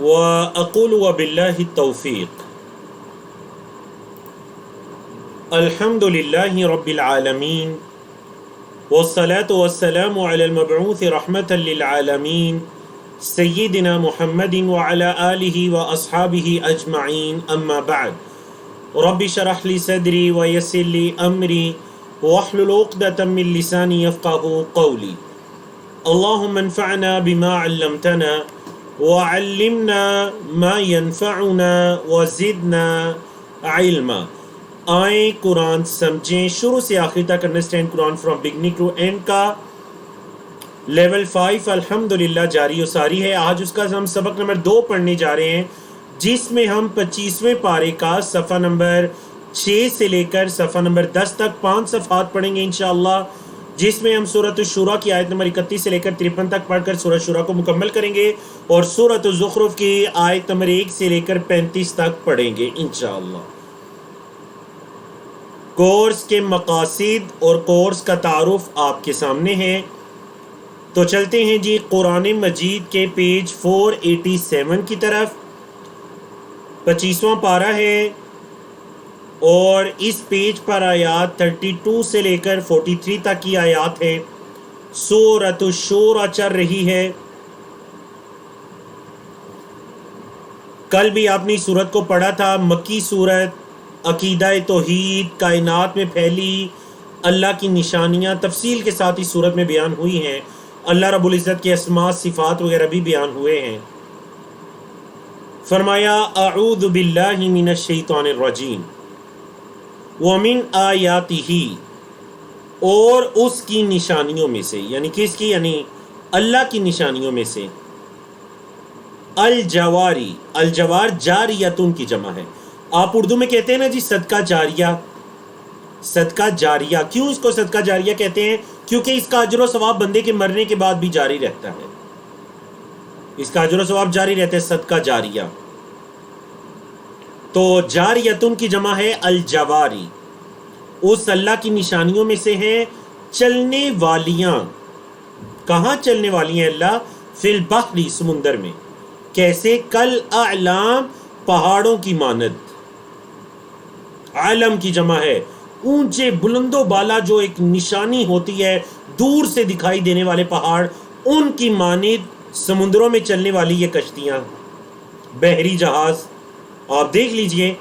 وأقول وبالله التوفيق. الحمد لله رب العالمين والصلاة والسلام على المبعوث رحمة للعالمين سيدنا محمد وعلى آله وأصحابه أجمعين. أما بعد، رب اشرح لي صدري ويسر لي أمري واحلل عقدة من لساني يفقهوا قولي. اللهم انفعنا بما علمتنا وعلمنا ما ينفعنا وزدنا علما. آئیں قرآن سمجھیں، شروع سے آخر تک understand Quran from beginning to end کا لیول 5 الحمدللہ جاری و ساری ہے. آج اس کا ہم سبق نمبر 2 پڑھنے جا رہے ہیں، جس میں ہم 25ویں پارے کا صفحہ نمبر 6 سے لے کر صفحہ نمبر 10 تک 5 صفحات پڑھیں گے انشاءاللہ، جس میں ہم سورۃ الشورى کی آیت نمبر 31 سے لے کر 53 تک پڑھ کر سورۃ شورى کو مکمل کریں گے، اور سورۃ الزخرف کی آیت نمبر 1 سے لے کر 35 تک پڑھیں گے انشاءاللہ. کورس کے مقاصد اور کورس کا تعارف آپ کے سامنے ہے. تو چلتے ہیں جی قرآن مجید کے پیج 487 کی طرف. 25واں پارہ ہے اور اس پیج پر آیات 32 سے لے کر 43 تک کی آیات ہیں. سورۃ الشورى چل رہی ہے. کل بھی آپ نے سورت کو پڑھا تھا، مکی سورت، عقیدہ توحید، کائنات میں پھیلی اللہ کی نشانیاں تفصیل کے ساتھ اس صورت میں بیان ہوئی ہیں. اللہ رب العزت کے اسماء صفات وغیرہ بھی بیان ہوئے ہیں. فرمایا اعوذ باللہ من الشیطان الرجیم ومن آیاتہ، اور اس کی نشانیوں میں سے، یعنی کس کی؟ یعنی اللہ کی نشانیوں میں سے. الجواری، الجوار جاریتن کی جمع ہے. آپ اردو میں کہتے ہیں نا جی صدقہ جاریہ، صدقہ جاریہ. کیوں اس کو صدقہ جاریہ کہتے ہیں؟ کیونکہ اس کا اجر و ثواب بندے کے مرنے کے بعد بھی جاری رہتا ہے. اس کا اجر و ثواب جاری رہتا ہے، صدقہ جاریہ. تو جاریتن کی جمع ہے الجواری. اس اللہ کی نشانیوں میں سے ہیں چلنے والیاں. کہاں چلنے والی ہیں اللہ؟ فی البحر، سمندر میں. کیسے؟ کل اعلام، پہاڑوں کی مانند. عالم کی جمع ہے اونچے بلند و بالا، جو ایک نشانی ہوتی ہے دور سے دکھائی دینے والے پہاڑ، ان کی مانند سمندروں میں چلنے والی یہ کشتیاں، بحری جہاز. آپ دیکھ لیجئے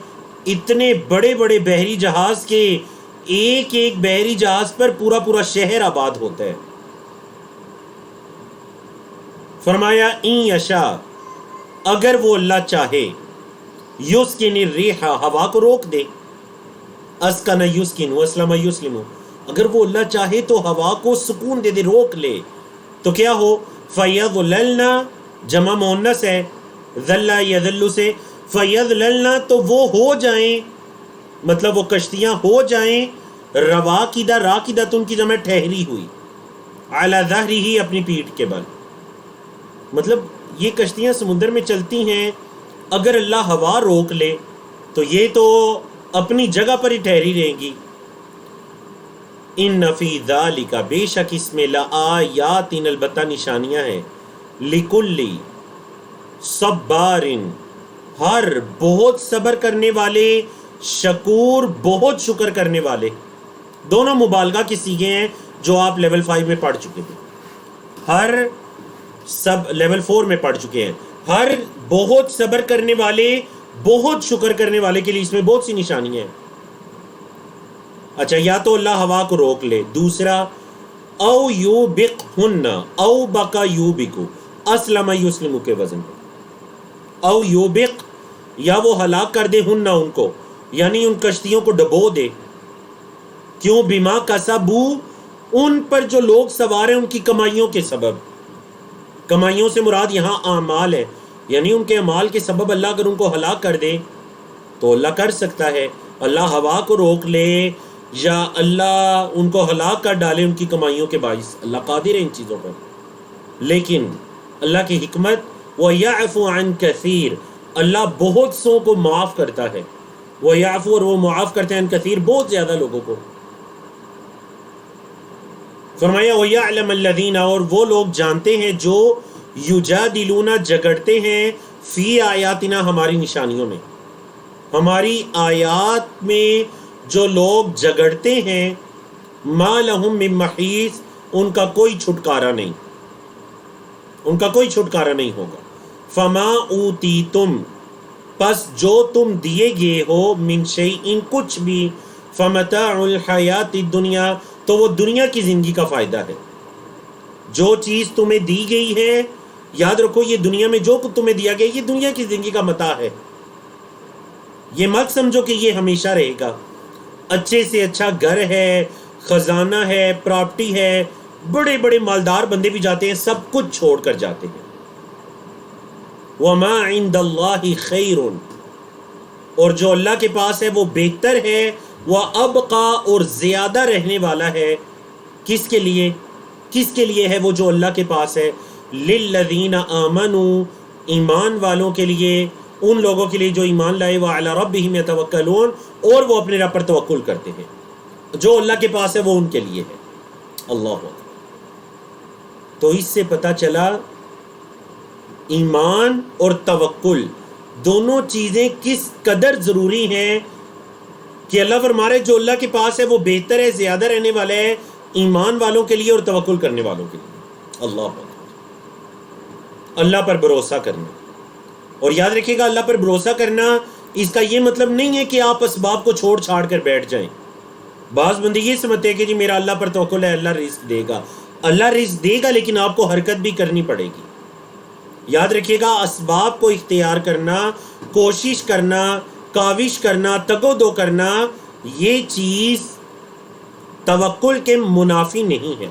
اتنے بڑے بڑے بحری جہاز کے ایک ایک بحری جہاز پر پورا پورا شہر آباد ہوتا ہے. فرمایا ان یشاء، اگر وہ اللہ چاہے، یسکن الریح، ہوا کو روک دے. اسکن یسکن واسلم یسلم، اگر وہ اللہ چاہے تو ہوا کو سکون دے دے، روک لے. تو کیا ہو؟ فیظللنا، جمع مؤنث ہے، ذل یذل سے، فیظللنا تو وہ ہو جائیں، مطلب وہ کشتیاں ہو جائیں، رواقدہ، راقدۃ کی جمع ٹھہری ہوئی، علی ظہرہ، اپنی پیٹھ کے بل. مطلب یہ کشتیاں سمندر میں چلتی ہیں، اگر اللہ ہوا روک لے تو یہ تو اپنی جگہ پر ہی ٹھہری رہیں گی. ان فی ذالک، بے شک اس میں، لآیات، البتہ نشانیاں ہیں، لکل صبار، ہر بہت صبر کرنے والے، شکور، بہت شکر کرنے والے. دونوں مبالغہ کے صیغے ہیں جو آپ لیول 5 میں پڑھ چکے تھے، ہر سب لیول 4 میں پڑھ چکے ہیں. ہر بہت صبر کرنے والے، بہت شکر کرنے والے کے لیے اس میں بہت سی نشانیاں ہیں. اچھا، یا تو اللہ ہوا کو روک لے. دوسرا، او یوبقہن، او بقا یوبکو، اسلم یسلم کے وزن پر. او یوبق، یا وہ ہلاک کر دے، ہن، ان کو، یعنی ان کشتیوں کو ڈبو دے. کیوں؟ بما کسبو، ان پر جو لوگ سوار ہیں ان کی کمائیوں کے سبب. کمائیوں سے مراد یہاں اعمال ہے، یعنی ان کے اعمال کے سبب اللہ اگر ان کو ہلاک کر دے تو اللہ کر سکتا ہے. اللہ ہوا کو روک لے یا اللہ ان کو ہلاک کر ڈالے ان کی کمائیوں کے باعث، اللہ قادر ہے ان چیزوں پر. لیکن اللہ کی حکمت، وَيَعْفُ عَنْ كَثِيرٍ، اللہ بہت سو کو معاف کرتا ہے. وَيَعْفُ، اور وہ معاف کرتے ہیں، عن کثیر، بہت زیادہ لوگوں کو. فرمایا وَيَعْلَمَ الَّذِينَ، اور وہ لوگ جانتے ہیں جو یجادلون، جھگڑتے ہیں، فی آیاتنا ہماری نشانیوں میں، ہماری آیات میں جو لوگ جگڑتے ہیں، ما لہم من محیص ان کا کوئی چھٹکارا نہیں، ان کا کوئی چھٹکارا نہیں ہوگا۔ فما اوتیتم پس جو تم دیے گئے ہو، من شیئن کچھ بھی، فمتاع الحیات الدنیا تو وہ دنیا کی زندگی کا فائدہ ہے۔ جو چیز تمہیں دی گئی ہے یاد رکھو، یہ دنیا میں جو کچھ تمہیں دیا گیا یہ دنیا کی زندگی کا متاع ہے، یہ مت سمجھو کہ یہ ہمیشہ رہے گا۔ اچھے سے اچھا گھر ہے، خزانہ ہے، پراپرٹی ہے، بڑے بڑے مالدار بندے بھی جاتے ہیں، سب کچھ چھوڑ کر جاتے ہیں۔ وَمَا عِندَ اللَّهِ خَيْرٌ اور جو اللہ کے پاس ہے وہ بہتر ہے، وَأَبْقَى اور زیادہ رہنے والا ہے۔ کس کے لیے؟ کس کے لیے ہے وہ جو اللہ کے پاس ہے؟ لِلَّذِينَ آمَنُوا ایمان والوں کے لیے، ان لوگوں کے لیے جو ایمان لائے، وَعَلَى رَبِّهِمْ يَتَوَكَّلُونَ اور وہ اپنے رب پر توکل کرتے ہیں۔ جو اللہ کے پاس ہے وہ ان کے لیے ہے۔ اللہ اکبر۔ تو اس سے پتہ چلا ایمان اور توکل دونوں چیزیں کس قدر ضروری ہیں، کہ اللہ فرما رہے جو اللہ کے پاس ہے وہ بہتر ہے، زیادہ رہنے والا ہے ایمان والوں کے لیے اور توکل کرنے والوں کے لیے۔ اللہ اکبر۔ اللہ پر بھروسہ کرنا، اور یاد رکھیے گا اللہ پر بھروسہ کرنا اس کا یہ مطلب نہیں ہے کہ آپ اسباب کو چھوڑ چھاڑ کر بیٹھ جائیں۔ بعض بندے یہ سمجھتے ہیں کہ جی میرا اللہ پر توکل ہے، اللہ رزق دے گا۔ اللہ رزق دے گا لیکن آپ کو حرکت بھی کرنی پڑے گی۔ یاد رکھیے گا اسباب کو اختیار کرنا، کوشش کرنا، کاوش کرنا، تگ و دو کرنا، یہ چیز توکل کے منافی نہیں ہے،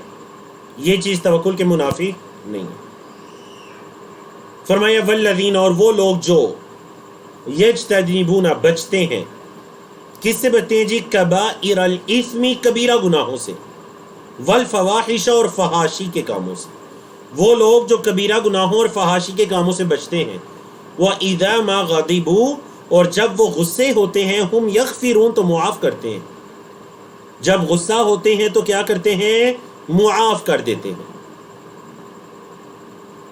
یہ چیز توکل کے منافی نہیں ہے۔ فرمایا والذین اور وہ لوگ جو یجتنبون بچتے ہیں، کس سے بچتے ہیں جی؟ کبائر الاثم کبیرہ گناہوں سے، والفواحش اور فحاشی کے کاموں سے۔ وہ لوگ جو کبیرہ گناہوں اور فحاشی کے کاموں سے بچتے ہیں، وَإِذَا مَا غَضِبُوا اور جب وہ غصے ہوتے ہیں، ہم یغفرون تو معاف کرتے ہیں۔ جب غصہ ہوتے ہیں تو کیا کرتے ہیں؟ معاف کر دیتے ہیں۔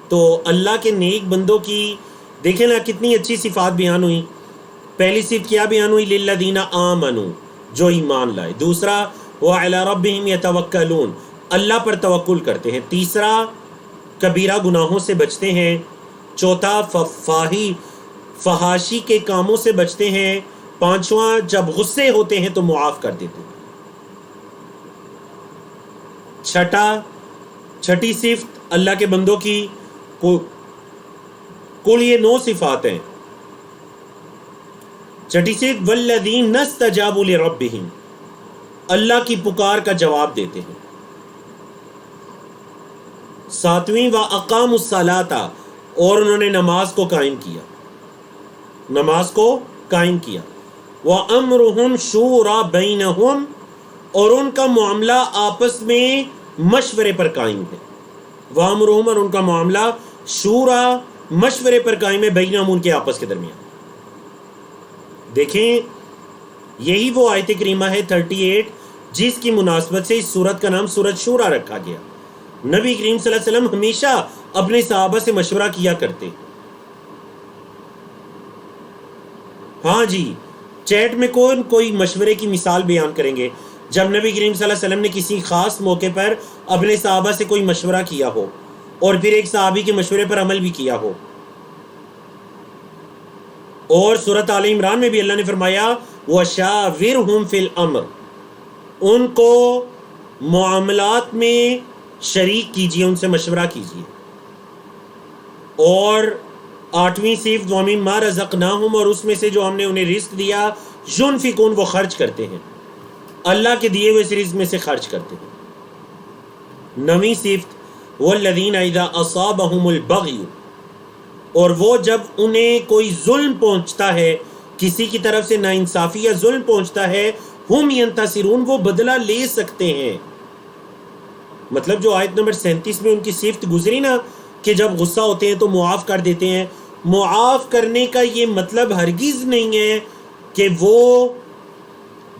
تو اللہ کے نیک بندوں کی دیکھیں نا کتنی اچھی صفات بیان ہوئی۔ پہلی صفت کیا بیان ہوئی؟ للذین آمنوا جو ایمان لائے۔ دوسرا وعلی ربہم یتوکلون اللہ پر توکل کرتے ہیں۔ تیسرا کبیرہ گناہوں سے بچتے ہیں۔ چوتھا فحاشی کے کاموں سے بچتے ہیں۔ پانچواں جب غصے ہوتے ہیں تو معاف کر دیتے ہیں۔ چھٹی صفت اللہ کے بندوں کی کل یہ 9 صفات ہیں۔ چھٹی صفت والذین استجابوا لربہم اللہ کی پکار کا جواب دیتے ہیں۔ ساتویں واقاموا الصلاۃ اور انہوں نے نماز کو قائم کیا، نماز کو قائم کیا۔ وامرهم شورى بینہم اور ان کا معاملہ آپس میں مشورے پر قائم ہے۔ وامرهم اور ان کا معاملہ شورا مشورے پر قائم ہے، بینہم ان کے آپس کے درمیان۔ دیکھیں یہی وہ آیت کریمہ ہے 38 جس کی مناسبت سے اس سورت کا نام سورت شورا رکھا گیا۔ نبی کریم صلی اللہ علیہ وسلم ہمیشہ اپنے صحابہ سے مشورہ کیا کرتے۔ ہاں جی، چیٹ میں کوئی مشورے کی مثال بیان کریں گے جب نبی کریم صلی اللہ علیہ وسلم نے کسی خاص موقع پر اپنے صحابہ سے کوئی مشورہ کیا ہو اور پھر ایک صحابی کے مشورے پر عمل بھی کیا ہو۔ اور سورۃ آل عمران میں بھی اللہ نے فرمایا وَشَاوِرْهُمْ فِي الْأَمْرِ ان کو معاملات میں شریک کیجیے، ان سے مشورہ کیجیے۔ اور 8ویں صفت وَمِمَّا رَزَقْنَاهُمْ اور اس میں سے جو ہم نے انہیں رزق دیا، يُنْفِقُونَ وہ خرچ کرتے ہیں، اللہ کے دیے ہوئے اس رزق میں سے خرچ کرتے ہیں۔ 9ویں صفت والذین اذا اصابہم البغی اور وہ جب انہیں کوئی ظلم پہنچتا ہے، کسی کی طرف سے ناانصافی یا ظلم پہنچتا ہے، ہم ینتصرون وہ بدلہ لے سکتے ہیں۔ مطلب جو آیت نمبر 37 میں ان کی صفت گزری نا کہ جب غصہ ہوتے ہیں تو معاف کر دیتے ہیں، معاف کرنے کا یہ مطلب ہرگز نہیں ہے کہ وہ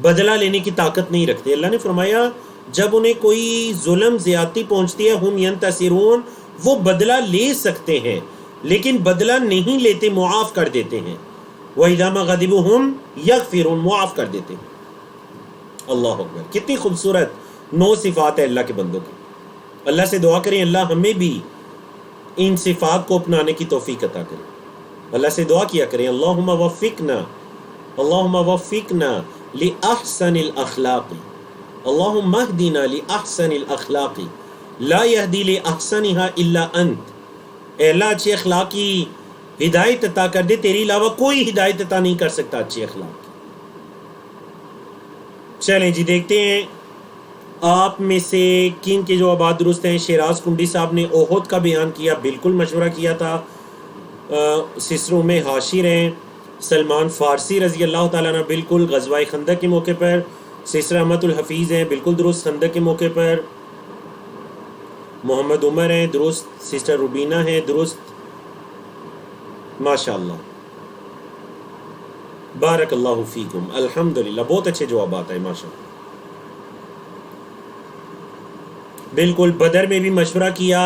بدلہ لینے کی طاقت نہیں رکھتے۔ اللہ نے فرمایا جب انہیں کوئی ظلم زیادتی پہنچتی ہے ہم ینتصرون وہ بدلہ لے سکتے ہیں، لیکن بدلہ نہیں لیتے، معاف کر دیتے ہیں. وَإِذَا مَا غَضِبُوا هُمْ يَغْفِرُونَ، معاف کر دیتے ہیں. اللہ اکبر، کتنی خوبصورت 9 صفات ہے اللہ کے بندوں کی. اللہ سے دعا کریں اللہ ہمیں بھی ان صفات کو اپنانے کی توفیق عطا کرے. اللہ سے دعا کیا کریں اللہم وفقنا، اللہم وفقنا لأحسن الاخلاق، اللہم اہدنا لأحسن الاخلاق لا یہدی لأحسنها الا انت. اے اللہ اچھے اخلاق کی ہدایت عطا کر دے، تیری علاوہ کوئی ہدایت عطا نہیں کر سکتا اچھے اخلاق کی. چلیں جی دیکھتے ہیں آپ میں سے کن کے جوابات درست ہیں. شیراز کنڈی صاحب نے احد کا بیان کیا، بالکل مشورہ کیا تھا. سسٹر میں حاشر ہیں. سلمان فارسی رضی اللہ تعالیٰ عنہ بالکل غزوہ خندق کے موقع پر. سسٹر احمد الحفیظ ہیں بالکل درست خندق کے موقع پر. محمد عمر ہیں درست. سسٹر روبینہ ہیں درست. ماشاءاللہ بارک اللہ فیکم. الحمدللہ بہت اچھے جوابات ہیں ماشاءاللہ. بالکل بدر میں بھی مشورہ کیا،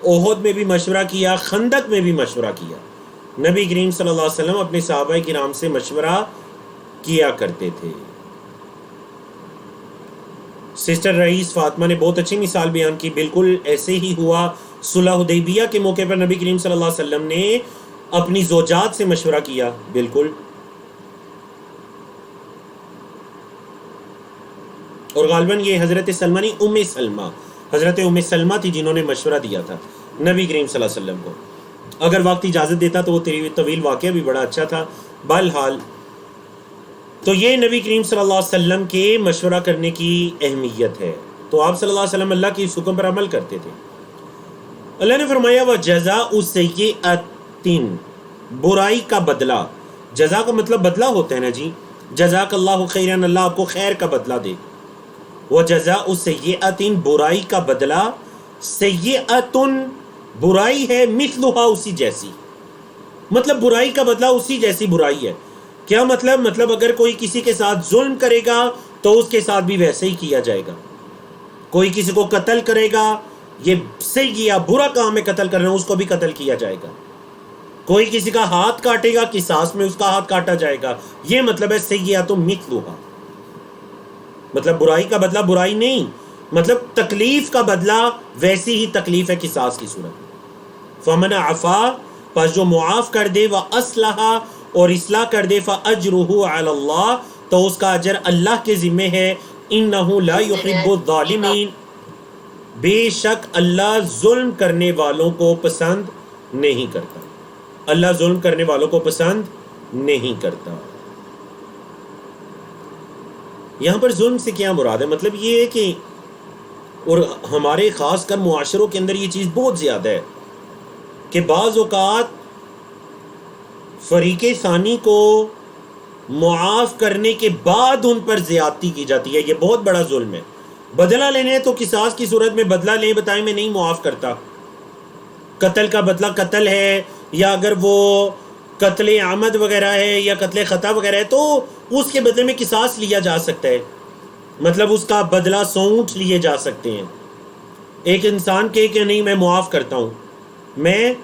احد میں بھی مشورہ کیا، خندق میں بھی مشورہ کیا. نبی کریم صلی اللہ علیہ وسلم اپنے صحابہ کرام سے مشورہ کیا کرتے تھے. سسٹر رئیس فاطمہ نے بہت اچھی مثال بیان کی. بالکل ایسے ہی ہوا. صلح حدیبیہ کے موقع پر نبی کریم صلی اللہ علیہ وسلم نے اپنی زوجات سے مشورہ کیا. بالکل. اور غالباً یہ حضرت سلمہ نہیں، ام سلمہ، حضرت ام سلمہ تھی جنہوں نے مشورہ دیا تھا نبی کریم صلی اللہ علیہ وسلم کو. اگر وقت اجازت دیتا تو وہ طویل واقعہ بھی بڑا اچھا تھا. بہرحال تو یہ نبی کریم صلی اللہ علیہ وسلم کے مشورہ کرنے کی اہمیت ہے. تو آپ صلی اللہ علیہ وسلم اللہ کی اس حکم پر عمل کرتے تھے. اللہ نے فرمایا وَجَزَاءُ سَيِّئَةٍ، برائی کا بدلہ. جزا کا مطلب بدلہ ہوتا ہے نا جی. جزاک اللہ خیرا، اللہ آپ کو خیر کا بدلہ دے. وَجَزَاءُ سَيِّئَةٍ، برائی کا بدلہ. سیئۃ برائی ہے، مثلها اسی جیسی. مطلب برائی کا بدلہ اسی جیسی برائی ہے. کیا مطلب؟ مطلب اگر کوئی کسی کے ساتھ ظلم کرے گا تو اس کے ساتھ بھی ویسے ہی کیا جائے گا. کوئی کسی کو قتل کرے گا، یہ سیئہ برا کام ہے قتل کرنا، اس کو بھی قتل کیا جائے گا. کوئی کسی کا ہاتھ کاٹے گا، قصاص میں اس کا ہاتھ کاٹا جائے گا. یہ مطلب ہے سیئۃ مثلها. مطلب برائی کا بدلہ برائی نہیں، مطلب تکلیف کا بدلہ ویسی ہی تکلیف ہے قصاص کی صورت. فمن عفا، پس جو معاف کر دے، واصلح، اور اصلاح کر دے، فاجرہ علی اللہ، تو اس کا اجر اللہ کے ذمہ ہے. انہ لا یحب الظالمین، بے شک اللہ ظلم کرنے والوں کو پسند نہیں کرتا. اللہ ظلم کرنے والوں کو پسند نہیں کرتا. یہاں پر ظلم سے کیا مراد ہے؟ مطلب یہ ہے کہ، اور ہمارے خاص کر معاشروں کے اندر یہ چیز بہت زیادہ ہے کہ بعض اوقات فریق ثانی کو معاف کرنے کے بعد ان پر زیادتی کی جاتی ہے. یہ بہت بڑا ظلم ہے. بدلہ لینے تو قصاص کی صورت میں بدلہ لیں، بتائیں میں نہیں معاف کرتا. قتل کا بدلہ قتل ہے، یا اگر وہ قتل عمد وغیرہ ہے یا قتل خطا وغیرہ ہے تو اس کے بدلے میں قصاص لیا جا سکتا ہے. مطلب اس کا بدلہ سونٹ لیے جا سکتے ہیں. ایک انسان کہے کہ نہیں میں معاف کرتا ہوں، میں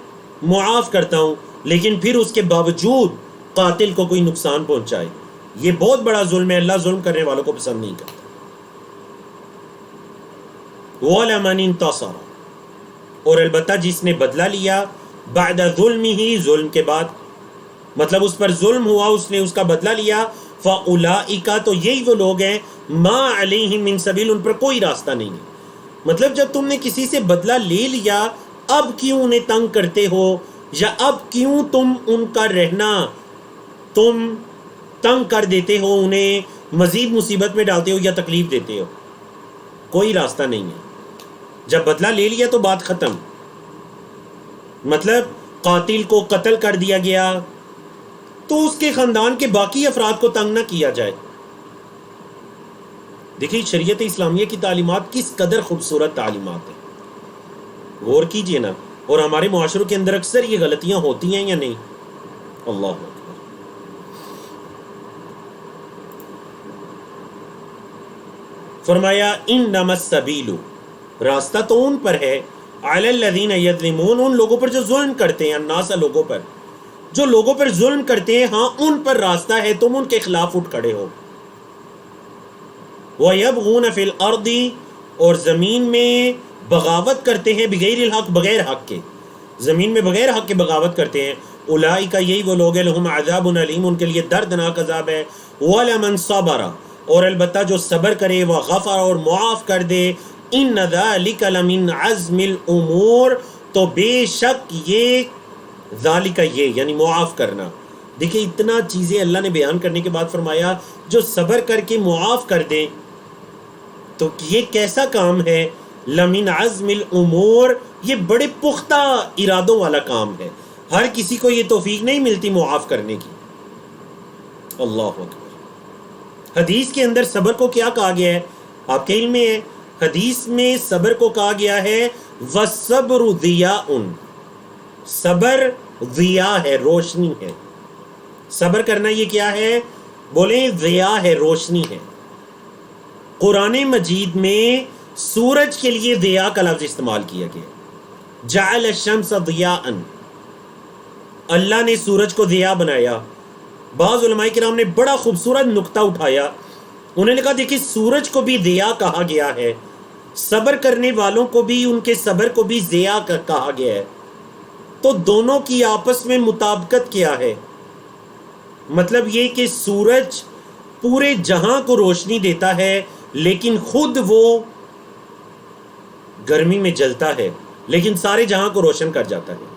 معاف کرتا ہوں، لیکن پھر اس کے باوجود قاتل کو کوئی نقصان پہنچائے، یہ بہت بڑا ظلم ہے. اللہ ظلم کرنے والوں کو پسند نہیں کرتا. وَلَمَنِ انتصر، اور البتہ جس نے بدلہ لیا، بعد ظلمہ، ظلم کے بعد، مطلب اس پر ظلم ہوا، اس نے اس کا بدلہ لیا. فَأُولَئِكَ، تو یہی وہ لوگ ہیں، مَا عَلَيْهِم مِّن سَبِيلٍ، ان پر کوئی راستہ نہیں ہے. مطلب جب تم نے کسی سے بدلہ لے لیا، اب کیوں انہیں تنگ کرتے ہو، یا اب کیوں تم ان کا رہنا تم تنگ کر دیتے ہو، انہیں مزید مصیبت میں ڈالتے ہو یا تکلیف دیتے ہو؟ کوئی راستہ نہیں ہے. جب بدلہ لے لیا تو بات ختم. مطلب قاتل کو قتل کر دیا گیا تو اس کے خاندان کے باقی افراد کو تنگ نہ کیا جائے. دیکھیے شریعت اسلامیہ کی تعلیمات کس قدر خوبصورت تعلیمات ہیں، غور کیجئے نا. اور ہمارے معاشروں کے اندر اکثر یہ غلطیاں ہوتی ہیں یا نہیں؟ اللہ اکبر. فرمایا انما السبیل، راستہ تو ان پر ہے، علی الذین یظلمون، ان لوگوں پر جو ظلم کرتے ہیں، الناس لوگوں پر، جو لوگوں پر ظلم کرتے ہیں، ہاں ان پر راستہ ہے، تم ان کے خلاف اٹھ کھڑے ہو. وَيَبْغُونَ فِي الْأَرْضِ، اور زمین میں بغاوت کرتے ہیں، بغیر الحق، بغیر حق کے، زمین میں بغیر حق کے بغاوت کرتے ہیں. اولئک، یہی وہ لوگ ہیں، لہم عذاب علیم، ان کے لیے دردناک عذاب ہے. وَلَمَنْ صَبَرَ، اور البتہ جو صبر کرے، وَغَفَرَ، اور معاف کر دے، ان ذالک لمن عزم الامور، تو بے شک یہ ذالک، یہ یعنی معاف کرنا. دیکھیں اتنا چیزیں اللہ نے بیان کرنے کے بعد فرمایا جو صبر کر کے معاف کر دے، تو یہ کیسا کام ہے؟ لمن عزم الامور، یہ بڑے پختہ ارادوں والا کام ہے. ہر کسی کو یہ توفیق نہیں ملتی معاف کرنے کی. اللہ اکبر. حدیث کے اندر صبر کو کیا کہا گیا ہے؟ آپ کے علم میں ہے، حدیث میں صبر کو کہا گیا ہے وَالصَّبْرُ ضِيَاءٌ، صبر ضیاء ہے، روشنی ہے. صبر کرنا یہ کیا ہے؟ بولیں ضیاء ہے، روشنی ہے. قرآن مجید میں سورج کے لیے ضیاء کا لفظ استعمال کیا گیا. جعل الشمس ضیاءً، اللہ نے سورج کو ضیاء بنایا. بعض علماء کرام نے بڑا خوبصورت نقطہ اٹھایا، انہوں نے کہا دیکھیں سورج کو بھی ضیاء کہا گیا ہے، صبر کرنے والوں کو بھی ان کے صبر کو بھی ضیاء کہا گیا ہے. تو دونوں کی آپس میں مطابقت کیا ہے؟ مطلب یہ کہ سورج پورے جہاں کو روشنی دیتا ہے، لیکن خود وہ گرمی میں جلتا ہے، لیکن سارے جہاں کو روشن کر جاتا ہے.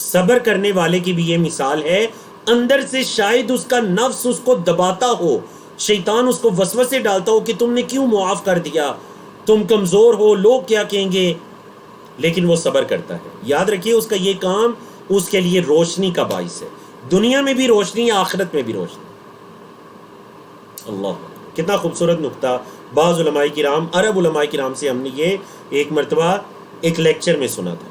صبر کرنے والے کی بھی یہ مثال ہے. اندر سے شاید اس کا نفس اس کو دباتا ہو، شیطان اس کو وسوسے ڈالتا ہو کہ تم نے کیوں معاف کر دیا، تم کمزور ہو، لوگ کیا کہیں گے، لیکن وہ صبر کرتا ہے. یاد رکھیے اس کا یہ کام اس کے لیے روشنی کا باعث ہے، دنیا میں بھی روشنی، آخرت میں بھی روشنی. اللہ، کتنا خوبصورت نقطہ. بعض علماء کرام، عرب علماء کرام سے ہم نے یہ ایک مرتبہ ایک لیکچر میں سنا تھا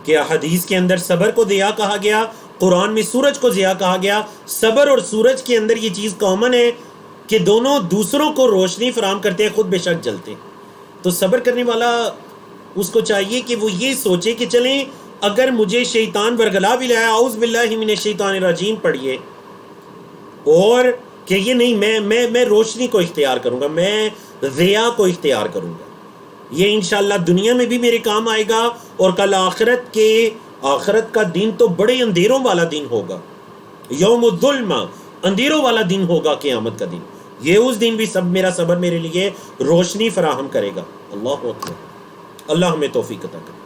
کہ حدیث کے اندر صبر کو ضیاء کہا گیا، قرآن میں سورج کو ضیاء کہا گیا. صبر اور سورج کے اندر یہ چیز کامن ہے کہ دونوں دوسروں کو روشنی فراہم کرتے ہیں، خود بے شک جلتے ہیں. تو صبر کرنے والا اس کو چاہیے کہ وہ یہ سوچے کہ چلیں اگر مجھے شیطان ورگلا بھی لایا، اعوذ باللہ من الشیطان الرجیم پڑھیے، اور کہ یہ نہیں، میں روشنی کو اختیار کروں گا، میں ضیاء کو اختیار کروں گا. یہ انشاءاللہ دنیا میں بھی میرے کام آئے گا، اور کل آخرت کا دن تو بڑے اندھیروں والا دن ہوگا. یوم الظلم، اندھیروں والا دن ہوگا قیامت کا دن. یہ اس دن بھی میرا صبر میرے لیے روشنی فراہم کرے گا. اللہ اکبر. اللہ ہمیں توفیق عطا کرے.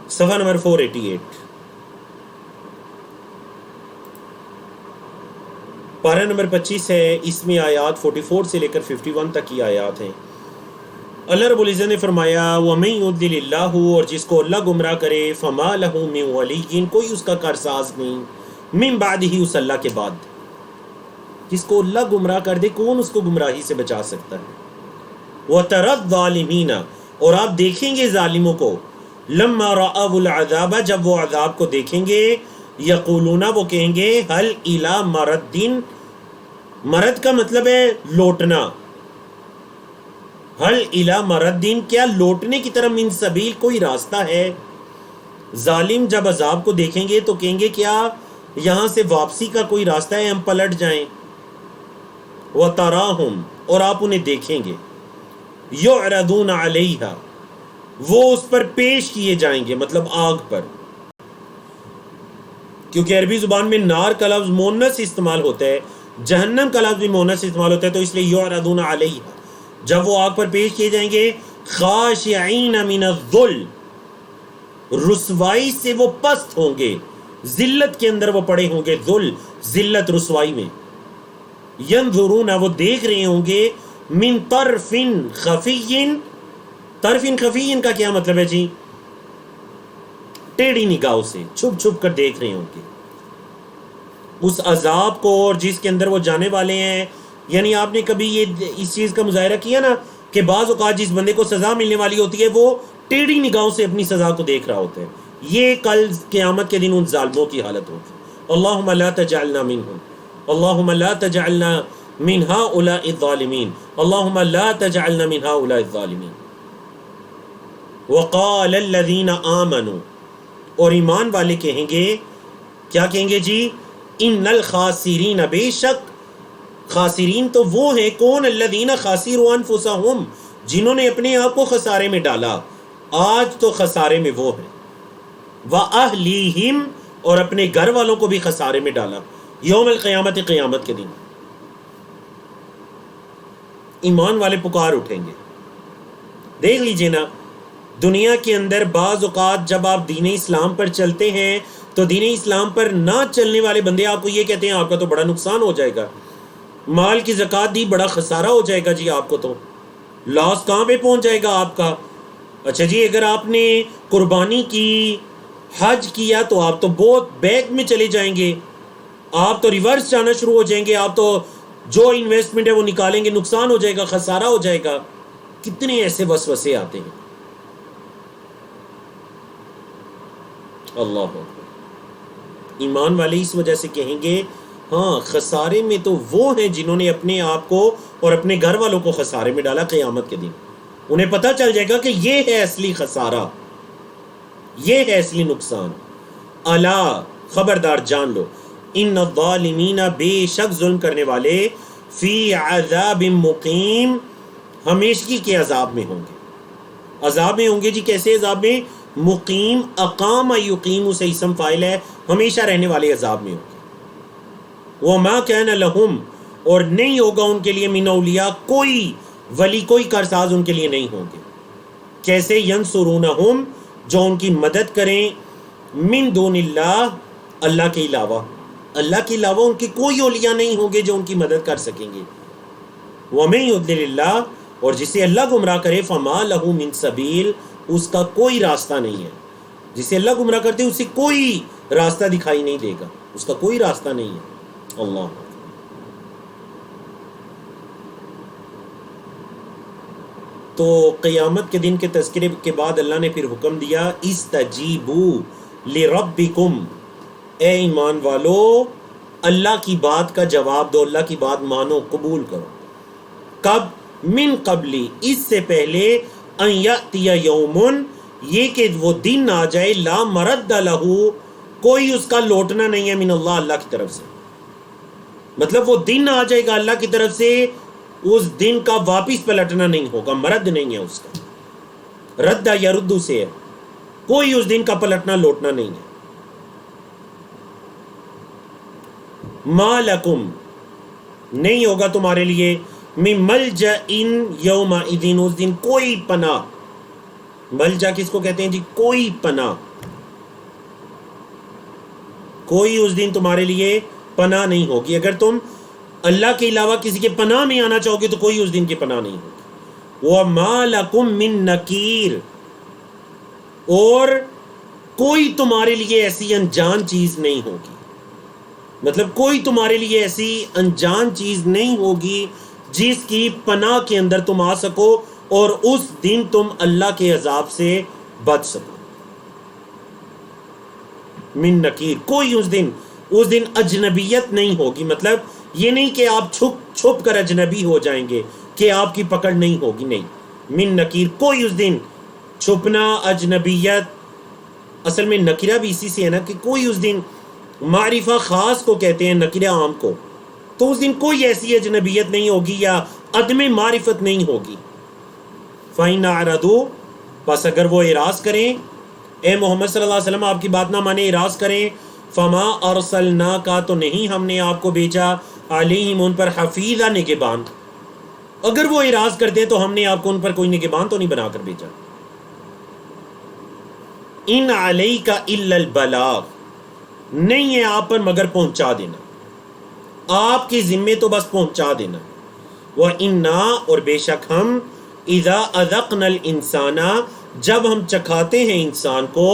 صفحہ نمبر 488، پارہ نمبر 25 ہے. اس میں آیات 44 سے لے کر 51 تک کی آیات ہیں. اللہ رب العزت نے فرمایا وَمَن يُضْلِلِ اللَّهُ، اور جس کو اللہ گمراہ کرے، فَمَا لَهُ مِن وَلِيٍّ، کوئی اس کا کارساز نہیں، مِن بَعْدِهِ، اس اللہ کے بعد. جس کو اللہ گمراہ کر دے کون اس کو گمراہی سے بچا سکتا ہے. وَتَرَى الظَّالِمِينَ، اور آپ دیکھیں گے ظالموں کو، لَمَّا رَأَوُا الْعَذَابَ، جب وہ عذاب کو دیکھیں گے، یقولون، وہ کہیں گے، هَلْ إِلَى مَرَدٍ، مرد کا مطلب ہے لوٹنا، هَلْ إِلَى مَرَدٍ، کیا لوٹنے کی طرف، من سبیل، کوئی راستہ ہے. ظالم جب عذاب کو دیکھیں گے تو کہیں گے کیا یہاں سے واپسی کا کوئی راستہ ہے، ہم پلٹ جائیں. وَتَرَاهُمْ، اور آپ انہیں دیکھیں گے، يُعْرَضُونَ عَلَيْهَا، وہ اس پر پیش کیے جائیں گے، مطلب آگ پر. کیونکہ عربی زبان میں نار کا لفظ مونس استعمال ہوتا ہے، جہنم کا لفظ بھی مونس استعمال ہوتا ہے، تو اس لیے يُعْرَضُونَ عَلَيْهَا، جب وہ آگ پر پیش کیے جائیں گے. خاشعین من الذل، رسوائی سے وہ پست ہوں گے، ذلت کے اندر وہ پڑے ہوں گے، ذل، ذلت، رسوائی میں. ینظرون، وہ دیکھ رہے ہوں گے، من طرف خفی، طرف خفی کا کیا مطلب ہے جی؟ ٹیڑھی نگاہوں سے چھپ چھپ کر دیکھ رہے ہوں گے اس عذاب کو، اور جس کے اندر وہ جانے والے ہیں. یعنی آپ نے کبھی یہ اس چیز کا مظاہرہ کیا نا کہ بعض اوقات جس بندے کو سزا ملنے والی ہوتی ہے وہ ٹیڑھی نگاہوں سے اپنی سزا کو دیکھ رہا ہوتا ہے. یہ کل قیامت کے دن ان ظالموں کی حالت ہوگی. اللہم لا تجعلنا منہم، اللہم لا تجعلنا من هؤلاء الظالمین، اللہم لا تجعلنا من هؤلاء الظالمین. وقال الذین آمنوا، اور ایمان والے کہیں گے، کیا کہیں گے جی؟ ان الخاسرین، بے شک خاسرین تو وہ ہیں کون؟ الذین خاسروا انفسہم، جنہوں نے اپنے آپ کو خسارے میں ڈالا، آج تو خسارے میں وہ ہیں، وَأَهْلِهِمْ، اور اپنے گھر والوں کو بھی خسارے میں ڈالا یوم القیامت، قیامت کے دن۔ ایمان والے پکار اٹھیں گے۔ دیکھ لیجئے نا، دنیا کے اندر بعض اوقات جب آپ دین اسلام پر چلتے ہیں تو دین اسلام پر نہ چلنے والے بندے آپ کو یہ کہتے ہیں آپ کا تو بڑا نقصان ہو جائے گا، مال کی زکوٰۃ دی بڑا خسارہ ہو جائے گا جی، آپ کو تو لاس کہاں پہ پہنچ جائے گا آپ کا۔ اچھا جی، اگر آپ نے قربانی کی، حج کیا، تو آپ تو بہت بیک میں چلے جائیں گے، آپ تو ریورس جانا شروع ہو جائیں گے، آپ تو جو انویسٹمنٹ ہے وہ نکالیں گے، نقصان ہو جائے گا، خسارہ ہو جائے گا۔ کتنے ایسے وسوسے آتے ہیں، اللہ اکبر۔ ایمان والے اس وجہ سے کہیں گے ہاں خسارے میں تو وہ ہیں جنہوں نے اپنے آپ کو اور اپنے گھر والوں کو خسارے میں ڈالا قیامت کے دن۔ انہیں پتہ چل جائے گا کہ یہ ہے اصلی خسارہ، یہ ہے اصلی نقصان۔ الا، خبردار جان لو، ان الظالمین، بے شک ظلم کرنے والے، فی عذاب مقیم، ہمیشگی کے عذاب میں ہوں گے۔ عذاب میں ہوں گے جی، کیسے عذاب میں؟ مقیم، اقام یقیم سے اسم فاعل ہے، ہمیشہ رہنے والے عذاب میں ہوں گے۔ وما کان لہم، اور نہیں ہوگا ان کے لیے، من اولیاء، کوئی ولی، کوئی کارساز ان کے لیے نہیں ہوں گے۔ کیسے؟ ینصرونہم، جو ان کی مدد کریں، من دون اللہ، اللہ کے علاوہ، اللہ کے علاوہ ان کے کوئی اولیاء نہیں ہوں گے جو ان کی مدد کر سکیں گے۔ ومن یضلل اللہ، اور جسے اللہ گمراہ کرے، فما لہ من سبیل، اس کا کوئی راستہ نہیں ہے۔ جسے اللہ گمراہ کرتے اسے کوئی راستہ دکھائی نہیں دے گا، اس کا کوئی راستہ نہیں ہے۔ اللہ، تو قیامت کے دن کے تذکرے کے بعد اللہ نے پھر حکم دیا، استجیبوا لربکم، اے ایمان والو اللہ کی بات کا جواب دو، اللہ کی بات مانو، قبول کرو۔ کب؟ من قبلی، اس سے پہلے، ان یأتی یومن، یہ کہ وہ دن آ جائے، لا مرد لہ، کوئی اس کا لوٹنا نہیں ہے، من اللہ، اللہ کی طرف سے۔ مطلب وہ دن آ جائے گا اللہ کی طرف سے، اس دن کا واپس پلٹنا نہیں ہوگا، مرد نہیں ہے اس کا، رد یا ردو سے ہے، کوئی اس دن کا پلٹنا لوٹنا نہیں ہے۔ ما لکم، نہیں ہوگا تمہارے لیے، من ملجأ یومئذ، اس دن کوئی پناہ۔ ملجا کس کو کہتے ہیں جی؟ کوئی پناہ، کوئی اس دن تمہارے لیے پناہ نہیں ہوگی۔ اگر تم اللہ کے علاوہ کسی کے پناہ میں آنا چاہو گے تو کوئی اس دن کی پناہ نہیں ہوگی۔ وَمَا لَكُم مِّن نَكِيرٍ، اور کوئی تمہارے لیے ایسی انجان چیز نہیں ہوگی، مطلب کوئی تمہارے لیے ایسی انجان چیز نہیں ہوگی جس کی پناہ کے اندر تم آ سکو اور اس دن تم اللہ کے عذاب سے بچ سکو۔ من نکیر، کوئی اس دن اجنبیت نہیں ہوگی، مطلب یہ نہیں کہ آپ چھپ کر اجنبی ہو جائیں گے کہ آپ کی پکڑ نہیں ہوگی، نہیں۔ من نکیر، کوئی اس دن چھپنا، اجنبیت، اصل میں نکرہ بھی اسی سے ہے نا، کہ کوئی اس دن، معرفہ خاص کو کہتے ہیں، نکرہ عام کو، تو اس دن کوئی ایسی اجنبیت نہیں ہوگی یا عدم معرفت نہیں ہوگی۔ فَإِنْ أَعْرَضُوا، پس اگر وہ اعراض کریں، اے محمد صلی اللہ علیہ وسلم آپ کی بات نہ مانے، اعراض کریں، فَمَا أَرْسَلْنَاكَ، تو نہیں ہم نے آپ کو بھیجا، عَلَيْهِمْ، ان پر، حفیظا، نگہبان۔ اگر وہ اعراض کرتے تو ہم نے آپ کو ان پر کوئی نگہبان تو نہیں بنا کر بھیجا۔ ان علیک الا البلاغ، نہیں ہے آپ پر مگر پہنچا دینا، آپ کے ذمے تو بس پہنچا دینا۔ وَإِنَّا، اور بے شک ہم، اذا اذقنا الانسان، جب ہم چکھاتے ہیں انسان کو،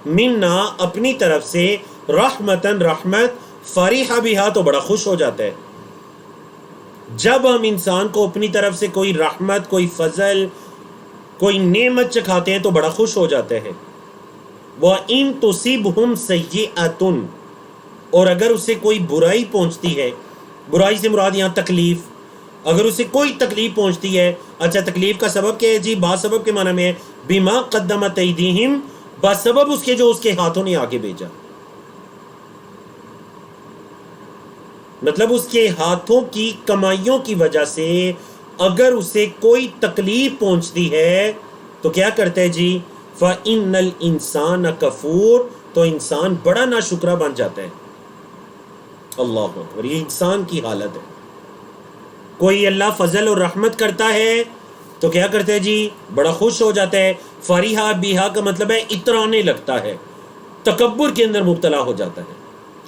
منا، اپنی طرف سے، رحمتن، رحمت، فرح بہا، تو بڑا خوش ہو جاتا ہے۔ جب ہم انسان کو اپنی طرف سے کوئی رحمت، کوئی فضل، کوئی نعمت چکھاتے ہیں تو بڑا خوش ہو جاتا ہے۔ وَإِن تُصِبْهُمْ سَيِّئَةٌ، اور اگر اسے کوئی برائی پہنچتی ہے، برائی سے مراد یہاں تکلیف، اگر اسے کوئی تکلیف پہنچتی ہے، اچھا تکلیف کا سبب کیا ہے جی؟ با سبب کے معنی میں ہے، بما قدمت ایدیہم، بسبب اس کے جو اس کے ہاتھوں نے آگے بھیجا. مطلب اس کے ہاتھوں کی کمائیوں کی وجہ سے اگر اسے کوئی تکلیف پہنچتی ہے تو کیا کرتا ہے جی؟ فَإِنَّ الْإِنسَانَ كَفُورٌ، تو انسان بڑا ناشکرہ بن جاتا ہے. اللہ اکبر، یہ انسان کی حالت ہے. کوئی اللہ فضل اور رحمت کرتا ہے تو کیا کرتا ہے جی؟ بڑا خوش ہو جاتا ہے. فریحا بیہا کا مطلب ہے اترانے لگتا ہے، تکبر کے اندر مبتلا ہو جاتا ہے،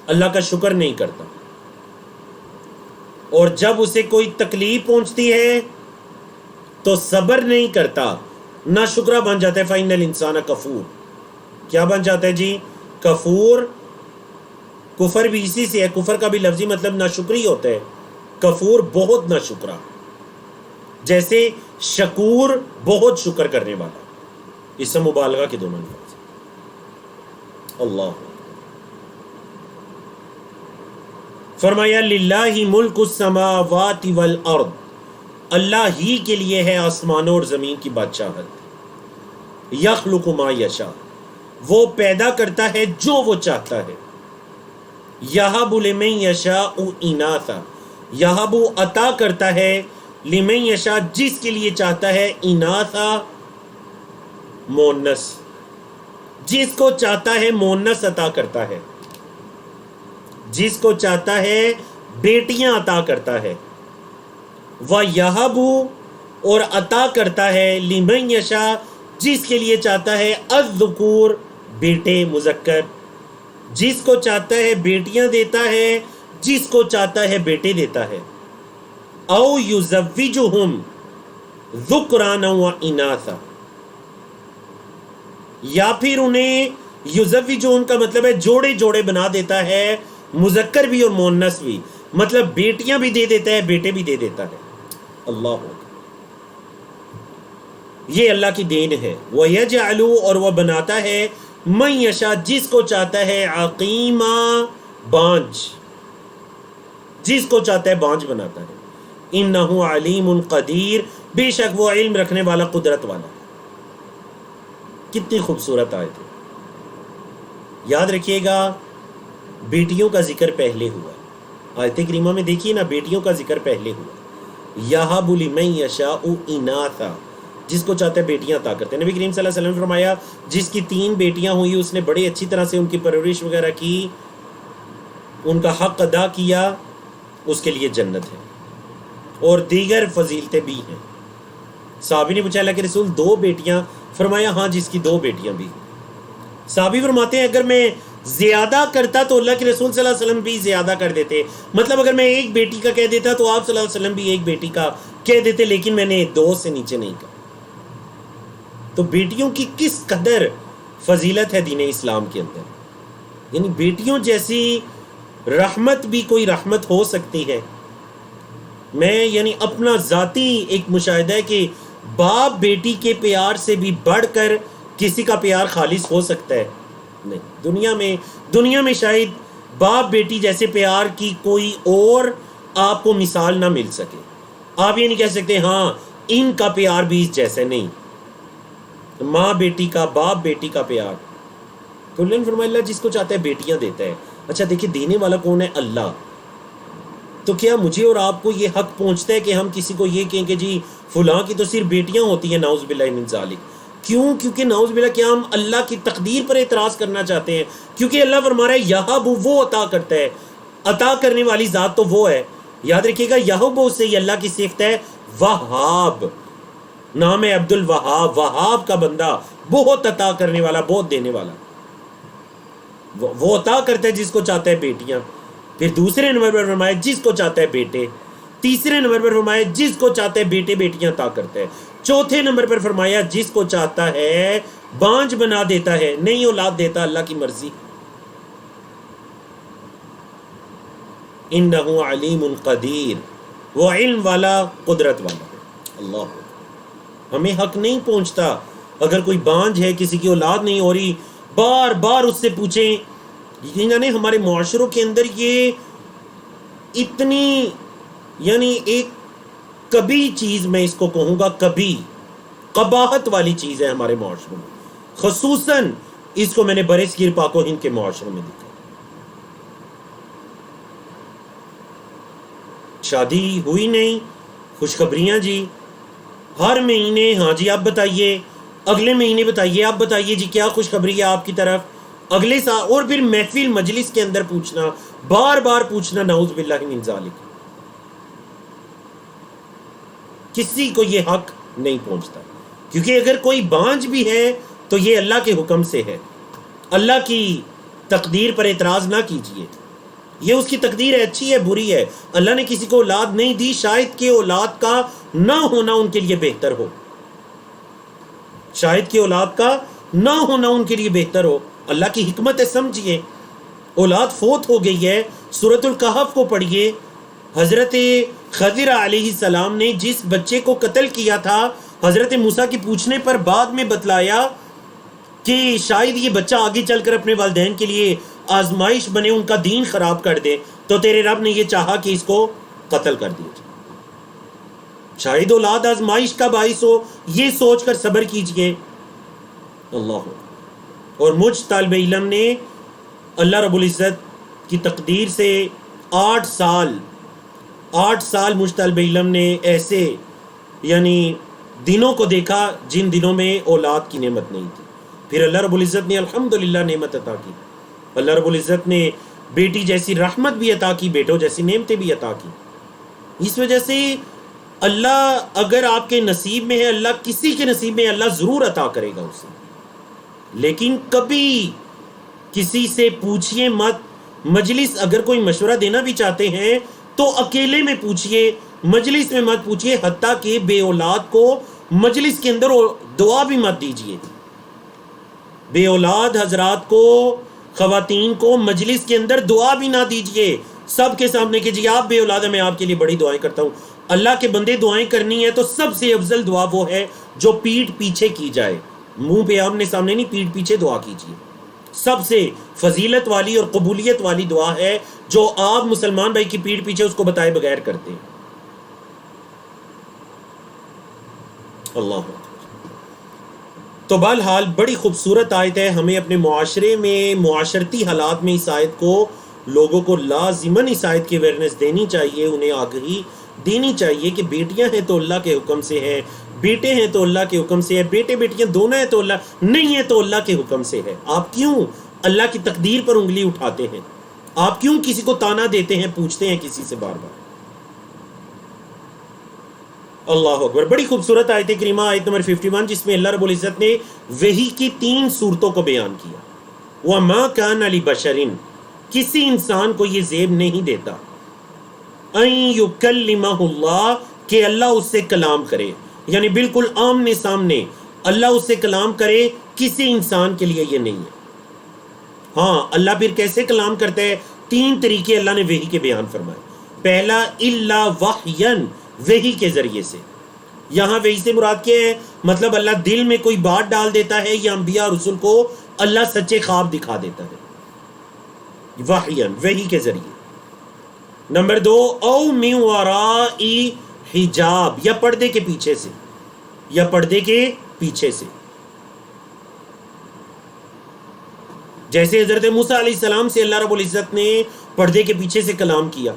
اللہ کا شکر نہیں کرتا. اور جب اسے کوئی تکلیف پہنچتی ہے تو صبر نہیں کرتا، ناشکرہ بن جاتا ہے. فَإِنَّ الْإِنسَانَ كَفُورٌ، کیا بن جاتا ہے جی؟ کفور. کفر بھی اسی سے ہے، کفر کا بھی لفظی مطلب ناشکری ہوتا ہے. کفور بہت ناشکرہ، جیسے شکور بہت شکر کرنے والا، اس سے مبالغہ کے دونوں الفاظ. اللہ فرمایا للہ ملک السماوات والارض، اللہ ہی کے لیے ہے آسمانوں اور زمین کی بادشاہت. یخلق ما یشاء، وہ پیدا کرتا ہے جو وہ چاہتا ہے. یہب لمن یشاء اناثا، یہب عطا کرتا ہے لمن یشاء جس کے لیے چاہتا ہے، اناثا مونس، جس کو چاہتا ہے مونس عطا کرتا ہے، جس کو چاہتا ہے بیٹیاں عطا کرتا ہے. وَيَهَبُ، اور عطا کرتا ہے لِمَن یشاء جس کے لیے چاہتا ہے، الذکور بیٹے مذکر، جس کو چاہتا ہے بیٹیاں دیتا ہے، جس کو چاہتا ہے بیٹے دیتا ہے. او یزوجہم ذکرانا و اناثا، یا پھر انہیں یزوجہم کا مطلب ہے جوڑے جوڑے بنا دیتا ہے، مذکر بھی اور مؤنث بھی، مطلب بیٹیاں بھی دے دیتا ہے، بیٹے بھی دے دیتا ہے. اللہ یہ اللہ کی دین ہے. وَيَجْعَلُ، اور وہ بناتا ہے، مَن یشاء جس کو چاہتا ہے، عقیما بانج، جس کو چاہتا ہے بانج بناتا ہے. انہ علیم قدیر، بے شک وہ علم رکھنے والا، قدرت والا. کتنی خوبصورت آیت ہے. یاد رکھیے گا بیٹیوں کا ذکر پہلے ہوا. آیت کریمہ میں دیکھیے نا، بیٹیوں کا ذکر پہلے ہوا. یہب لمن یشاء اناثا، جس کو چاہتا ہے بیٹیاں عطا کرتے ہیں. نبی کریم صلی اللہ علیہ وسلم نے فرمایا جس کی 3 بیٹیاں ہوئی اس نے بڑے اچھی طرح سے ان کی پرورش وغیرہ کی، ان کا حق ادا کیا، اس کے لیے جنت ہے. اور دیگر فضیلتیں بھی ہیں. صحابی نے پوچھا اللہ کے رسول 2 بیٹیاں؟ فرمایا ہاں جس کی 2 بیٹیاں بھی. صحابی فرماتے ہیں اگر میں زیادہ کرتا تو اللہ کے رسول صلی اللہ علیہ وسلم بھی زیادہ کر دیتے. مطلب اگر میں 1 بیٹی کا کہہ دیتا تو آپ صلی اللہ علیہ وسلم بھی 1 بیٹی کا کہہ دیتے، لیکن میں نے 2 سے نیچے نہیں کہا. تو بیٹیوں کی کس قدر فضیلت ہے دین اسلام کے اندر. یعنی بیٹیوں جیسی رحمت بھی کوئی رحمت ہو سکتی ہے. میں یعنی اپنا ذاتی ایک مشاہدہ ہے کہ باپ بیٹی کے پیار سے بھی بڑھ کر کسی کا پیار خالص ہو سکتا ہے؟ نہیں. دنیا میں شاید باپ بیٹی جیسے پیار کی کوئی اور آپ کو مثال نہ مل سکے. آپ یہ نہیں کہہ سکتے ہاں ان کا پیار بھی اس جیسے نہیں. ماں بیٹی کا، باپ بیٹی کا پیار. تو اللہ نے فرمایا اللہ جس کو چاہتا ہے بیٹیاں دیتا ہے. اچھا دیکھیں دینے والا کون ہے؟ اللہ. تو کیا مجھے اور آپ کو یہ حق پہنچتا ہے کہ ہم کسی کو یہ کہیں کہ جی فلاں کی تو صرف بیٹیاں ہوتی ہیں؟ نعوذ باللہ من ذالک. کیوں؟ کیونکہ نعوذ باللہ کیا ہم اللہ کی تقدیر پر اعتراض کرنا چاہتے ہیں؟ کیونکہ اللہ فرما رہا ہے یہب، وہ عطا کرتا ہے، عطا کرنے والی ذات تو وہ ہے. یاد رکھیے گا یہب سے یہ اللہ کی صفت ہے. وہاب نام ہے، عبد الوہاب، وہاب کا بندہ، بہت عطا کرنے والا، بہت دینے والا. وہ عطا کرتا ہے جس کو چاہتا ہے بیٹیاں. پھر دوسرے نمبر پر فرمایا جس کو چاہتا ہے بیٹے. تیسرے نمبر پر فرمایا جس کو چاہتا ہے بیٹے بیٹیاں عطا کرتا ہے. چوتھے نمبر پر فرمایا جس کو چاہتا ہے بانج بنا دیتا ہے، نہیں اولاد دیتا، اللہ کی مرضی. انہ علیم قدیر، وہ علم والا، قدرت والا. اللہ ہمیں حق نہیں پہنچتا اگر کوئی بانج ہے، کسی کی اولاد نہیں ہو رہی، بار بار اس سے پوچھیں. یعنی ہمارے معاشروں کے اندر یہ اتنی یعنی ایک کبھی چیز، میں اس کو کہوں گا کبھی قباحت والی چیز ہے ہمارے معاشروں میں. خصوصاً اس کو میں نے برصغیر پاک و ہند کے معاشروں میں دیکھا. شادی ہوئی نہیں, خوشخبریاں جی, ہر مہینے ہاں جی آپ بتائیے, اگلے مہینے بتائیے, آپ بتائیے جی کیا خوشخبری ہے آپ کی طرف, اگلے سال, اور پھر محفل مجلس کے اندر پوچھنا, بار بار پوچھنا, نعوذ باللہ من ذالک. کسی کو یہ حق نہیں پہنچتا, کیونکہ اگر کوئی بانجھ بھی ہے تو یہ اللہ کے حکم سے ہے. اللہ کی تقدیر پر اعتراض نہ کیجیے, یہ اس کی تقدیر ہے, اچھی ہے بری ہے. اللہ نے کسی کو اولاد نہیں دی, شاید کہ اولاد کا نہ ہونا ان کے لیے بہتر ہو, شاید کہ اولاد کا نہ ہونا ان کے لیے بہتر ہو. اللہ کی حکمت ہے, سمجھیے. اولاد فوت ہو گئی ہے, سورۃ الکہف کو پڑھیے. حضرت خضر علیہ السلام نے جس بچے کو قتل کیا تھا, حضرت موسیٰ کی پوچھنے پر بعد میں بتلایا کہ شاید یہ بچہ آگے چل کر اپنے والدین کے لیے آزمائش بنے, ان کا دین خراب کر دے, تو تیرے رب نے یہ چاہا کہ اس کو قتل کر دیا جائے. شاید اولاد آزمائش کا باعث ہو, یہ سوچ کر صبر کیجئے. اللہ. اور مجھ طالب علم نے اللہ رب العزت کی تقدیر سے 8 سال مجھ طالب علم نے ایسے یعنی دنوں کو دیکھا جن دنوں میں اولاد کی نعمت نہیں تھی. پھر اللہ رب العزت نے الحمدللہ نعمت عطا کی. اللہ رب العزت نے بیٹی جیسی رحمت بھی عطا کی, بیٹوں جیسی نعمتیں بھی عطا کی. اس وجہ سے اللہ اگر آپ کے نصیب میں ہے, اللہ کسی کے نصیب میں, اللہ ضرور عطا کرے گا اسے. لیکن کبھی کسی سے پوچھئے مت. مجلس اگر کوئی مشورہ دینا بھی چاہتے ہیں تو اکیلے میں پوچھئے, مجلس میں مت پوچھئے. حتیٰ کہ بے اولاد کو مجلس کے اندر دعا بھی مت دیجئے. بے اولاد حضرات کو, خواتین کو مجلس کے اندر دعا بھی نہ دیجئے سب کے سامنے کہ جی آپ بے اولاد ہیں, میں آپ کے لیے بڑی دعائیں کرتا ہوں. اللہ کے بندے دعائیں کرنی ہے تو سب سے افضل دعا وہ ہے جو پیٹھ پیچھے کی جائے. منہ پہ آمنے سامنے نہیں, پیٹھ پیچھے دعا کیجیے. سب سے فضیلت والی اور قبولیت والی دعا ہے جو آپ مسلمان بھائی کی پیٹھ پیچھے اس کو بتائے بغیر کرتے ہیں. اللہ. تو بہرحال بڑی خوبصورت آیت ہے. ہمیں اپنے معاشرے میں, معاشرتی حالات میں اس آیت کو, لوگوں کو لازماً اس آیت کی اویئرنیس دینی چاہیے, انہیں آگہی دینی چاہیے کہ بیٹیاں ہیں تو اللہ کے حکم سے ہے, بیٹے ہیں تو اللہ کے حکم سے ہے, بیٹے بیٹیاں دونوں ہیں تو اللہ نہیں ہے تو اللہ کے حکم سے ہے. آپ کیوں اللہ کی تقدیر پر انگلی اٹھاتے ہیں؟ آپ کیوں کسی کو تانا دیتے ہیں, پوچھتے ہیں کسی سے بار بار؟ اللہ اکبر. بڑی خوبصورت آیت کریمہ, آیت نمبر 51, جس میں اللہ رب العزت نے وحی کی 3 صورتوں کو بیان کیا. وَمَا كَانَ لِبَشَرٍ, کسی انسان کو یہ زیب نہیں دیتا, اَن يُكَلِّمَهُ اللَّهُ, کہ اللہ اس سے کلام کرے, یعنی بالکل آمنے سامنے اللہ اس سے کلام کرے. کسی انسان کے لیے یہ نہیں ہے. ہاں اللہ پھر کیسے کلام کرتا ہے؟ 3 طریقے اللہ نے وحی کے بیان فرمائے. پہلا الا وحیًا, وحی کے ذریعے سے. یہاں وحی سے مراد کیا ہے؟ مطلب اللہ دل میں کوئی بات ڈال دیتا ہے, یا انبیاء رسول کو اللہ سچے خواب دکھا دیتا ہے, وحیًا, وحی کے ذریعے. نمبر 2 او من وراء حجاب, یا پردے کے پیچھے سے, یا پردے کے پیچھے سے. جیسے حضرت موسیٰ علیہ السلام سے اللہ رب العزت نے پردے کے پیچھے سے کلام کیا.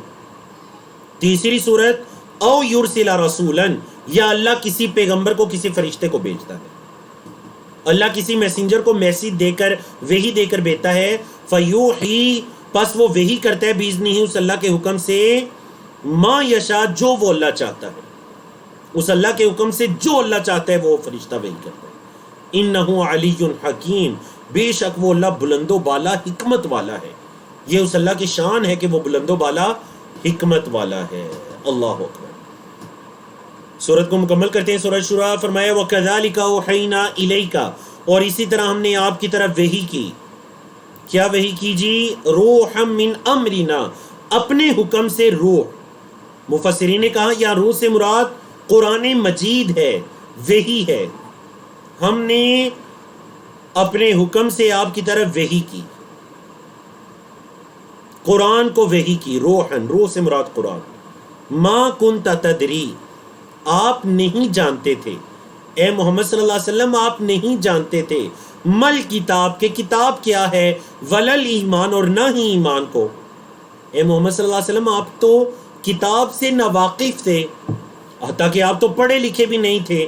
تیسری صورت او یرسل رسولا, یا اللہ کسی پیغمبر کو, کسی فرشتے کو بھیجتا ہے. اللہ کسی میسنجر کو میسیج دے کر, وحی دے کر بھیجتا ہے. فیوحی, پس وہ وحی کرتا ہے, باذنہ, اس اللہ کے حکم سے, ما یشاء, جو وہ اللہ چاہتا ہے, اس اللہ کے حکم سے جو اللہ چاہتا ہے وہ فرشتہ وحی کرتا ہے. انہ علی حکیم, بے شک وہ اللہ بلند و بالا حکمت والا ہے. یہ اس اللہ کی شان ہے کہ وہ بلند و بالا حکمت والا ہے. اللہ اکبر. سورت کو مکمل کرتے ہیں. سورۃ شورى فرمایا وَكَذَلِكَ أَوْحَيْنَا إِلَيْكَ, اور اسی طرح ہم نے آپ کی طرف وحی کی. کیا وحی کی جی؟ روحا من امرنا, اپنے حکم سے روح. مفسرین نے کہا یا روح سے مراد قرآن مجید ہے, وحی ہے. ہم نے اپنے حکم سے آپ کی طرف وحی کی, قرآن کو وحی کی. روحن, روح سے مراد قرآن. ما کنت تدری, آپ نہیں جانتے تھے, اے محمد صلی اللہ علیہ وسلم آپ نہیں جانتے تھے مل کتاب کہ کتاب کیا ہے، ولل ایمان اور نہ ہی ایمان کو. اے محمد صلی اللہ علیہ وسلم آپ تو کتاب سے ناواقف تھے، حتیٰ کہ آپ تو پڑھے لکھے بھی نہیں تھے.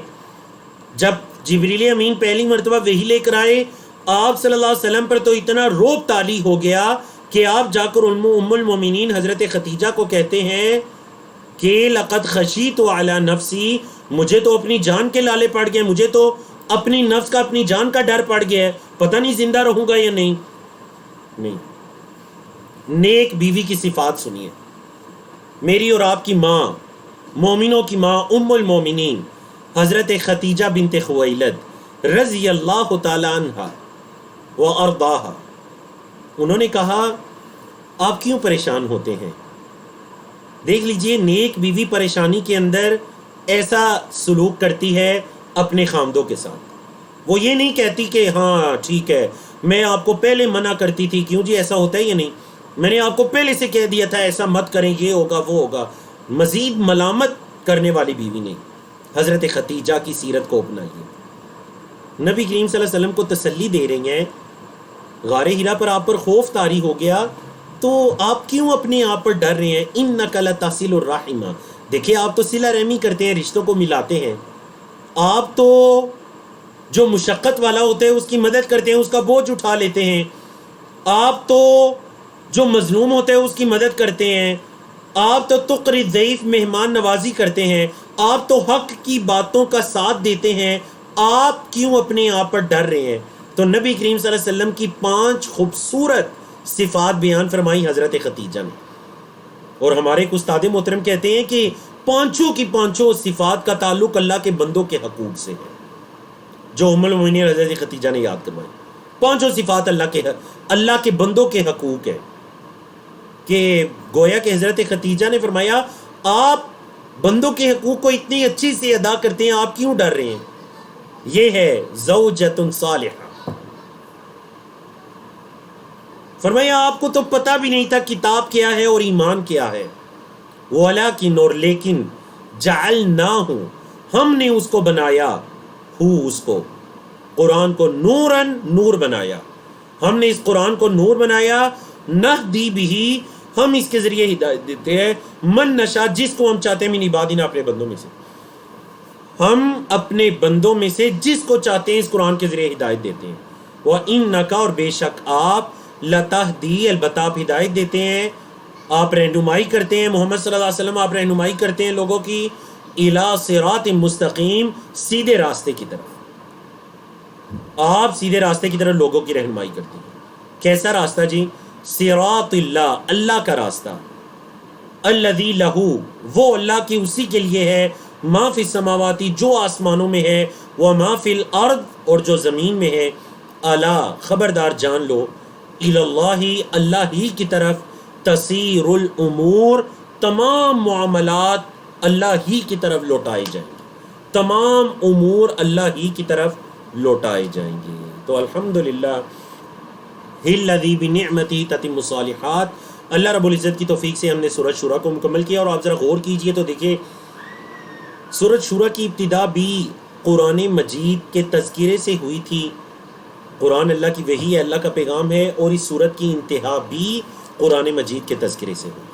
جب جبریل امین پہلی مرتبہ وحی لے کر آئے آپ صلی اللہ علیہ وسلم پر تو اتنا روب طاری ہو گیا کہ آپ جا کر ام المومنین حضرت خدیجہ کو کہتے ہیں کہ لقد خشیت علی نفسی، مجھے تو اپنی جان کے لالے پڑ گئے، مجھے تو اپنی نفس کا، اپنی جان کا ڈر پڑ گیا ہے، پتہ نہیں زندہ رہوں گا یا نہیں. نیک بیوی کی صفات سنیے. میری اور آپ کی ماں، مومنوں کی ماں، ام المومنین حضرت خدیجہ بنت خویلد رضی اللہ تعالی عنہا و ارضاہا، انہوں نے کہا آپ کیوں پریشان ہوتے ہیں؟ دیکھ لیجئے نیک بیوی پریشانی کے اندر ایسا سلوک کرتی ہے اپنے خامدوں کے ساتھ. وہ یہ نہیں کہتی کہ ہاں ٹھیک ہے میں آپ کو پہلے منع کرتی تھی، کیوں جی ایسا ہوتا ہے یا نہیں، میں نے آپ کو پہلے سے کہہ دیا تھا ایسا مت کریں، یہ ہوگا وہ ہوگا. مزید ملامت کرنے والی بیوی نہیں. حضرت خدیجہ کی سیرت کو اپنائیے. نبی کریم صلی اللہ علیہ وسلم کو تسلی دے رہی ہیں، غار ہرا پر آپ پر خوف طاری ہو گیا تو آپ کیوں اپنے آپ پر ڈر رہے ہیں؟ انک لتصل الرحم، دیکھیں آپ تو صلہ رحمی کرتے ہیں، رشتوں کو ملاتے ہیں. آپ تو جو مشقت والا ہوتا ہے اس کی مدد کرتے ہیں، اس کا بوجھ اٹھا لیتے ہیں. آپ تو جو مظلوم ہوتا ہے اس کی مدد کرتے ہیں. آپ تو تقری ضعیف مہمان نوازی کرتے ہیں. آپ تو حق کی باتوں کا ساتھ دیتے ہیں. آپ کیوں اپنے آپ پر ڈر رہے ہیں؟ تو نبی کریم صلی اللہ علیہ وسلم کی 5 خوبصورت صفات بیان فرمائی حضرت خدیجہ نے. اور ہمارے ایک استاد محترم کہتے ہیں کہ پانچوں کی پانچوں صفات کا تعلق اللہ کے بندوں کے حقوق سے ہے، جو ام المؤمنین حضرت خدیجہ نے یاد کروائی. 5 صفات اللہ کے بندوں کے حقوق ہے، کہ گویا کہ حضرت خدیجہ نے فرمایا آپ بندوں کے حقوق کو اتنی اچھی سے ادا کرتے ہیں، آپ کیوں ڈر رہے ہیں؟ یہ ہے زوجۃ صالحہ. فرمایا آپ کو تو پتہ بھی نہیں تھا کتاب کیا ہے اور ایمان کیا ہے. وَلَٰكِنْ اور لیکن جَعَلْنَاهُ ہم نے اس کو بنایا، اس کو قرآن کو نوراً نور بنایا، ہم نے اس قرآن کو نور بنایا. نہدی بہی ہم اس کے ذریعے ہدایت دیتے ہیں من نشاء جس کو ہم چاہتے ہیں من عبادنا اپنے بندوں میں سے، ہم اپنے بندوں میں سے جس کو چاہتے ہیں اس قرآن کے ذریعے ہدایت دیتے ہیں. وَإِنَّكَ اور بے شک آپ لَتَهْدِي البتہ آپ ہدایت دیتے ہیں، آپ رہنمائی کرتے ہیں، محمد صلی اللہ علیہ وسلم آپ رہنمائی کرتے ہیں لوگوں کی اِلَىٰ صِرَاطٍ مستقیم، سیدھے راستے کی طرف. آپ سیدھے راستے کی طرف لوگوں کی رہنمائی کرتے ہیں. کیسا راستہ جی؟ صراط اللہ، اللہ کا راستہ. الذی لہو وہ اللہ کی اسی کے لیے ہے، ما فی السماواتی جو آسمانوں میں ہے، وما فی الارض اور جو زمین میں ہے. الا خبردار جان لو، الی اللہ اللہ ہی کی طرف تسیر الامور تمام معاملات اللہ ہی کی طرف لوٹائے جائیں گے، تمام امور اللہ ہی کی طرف لوٹائے جائیں گے. تو الحمدللہ الذی بنعمتہ تتم الصالحات. اللہ رب العزت کی توفیق سے ہم نے سورۃ شورى کو مکمل کیا. اور آپ ذرا غور کیجئے تو دیکھیں سورۃ شورى کی ابتدا بھی قرآن مجید کے تذکرے سے ہوئی تھی. قرآن اللہ کی وحی ہے، اللہ کا پیغام ہے، اور اس سورت کی انتہا بھی قرآن مجید کے تذکرے سے ہوئی.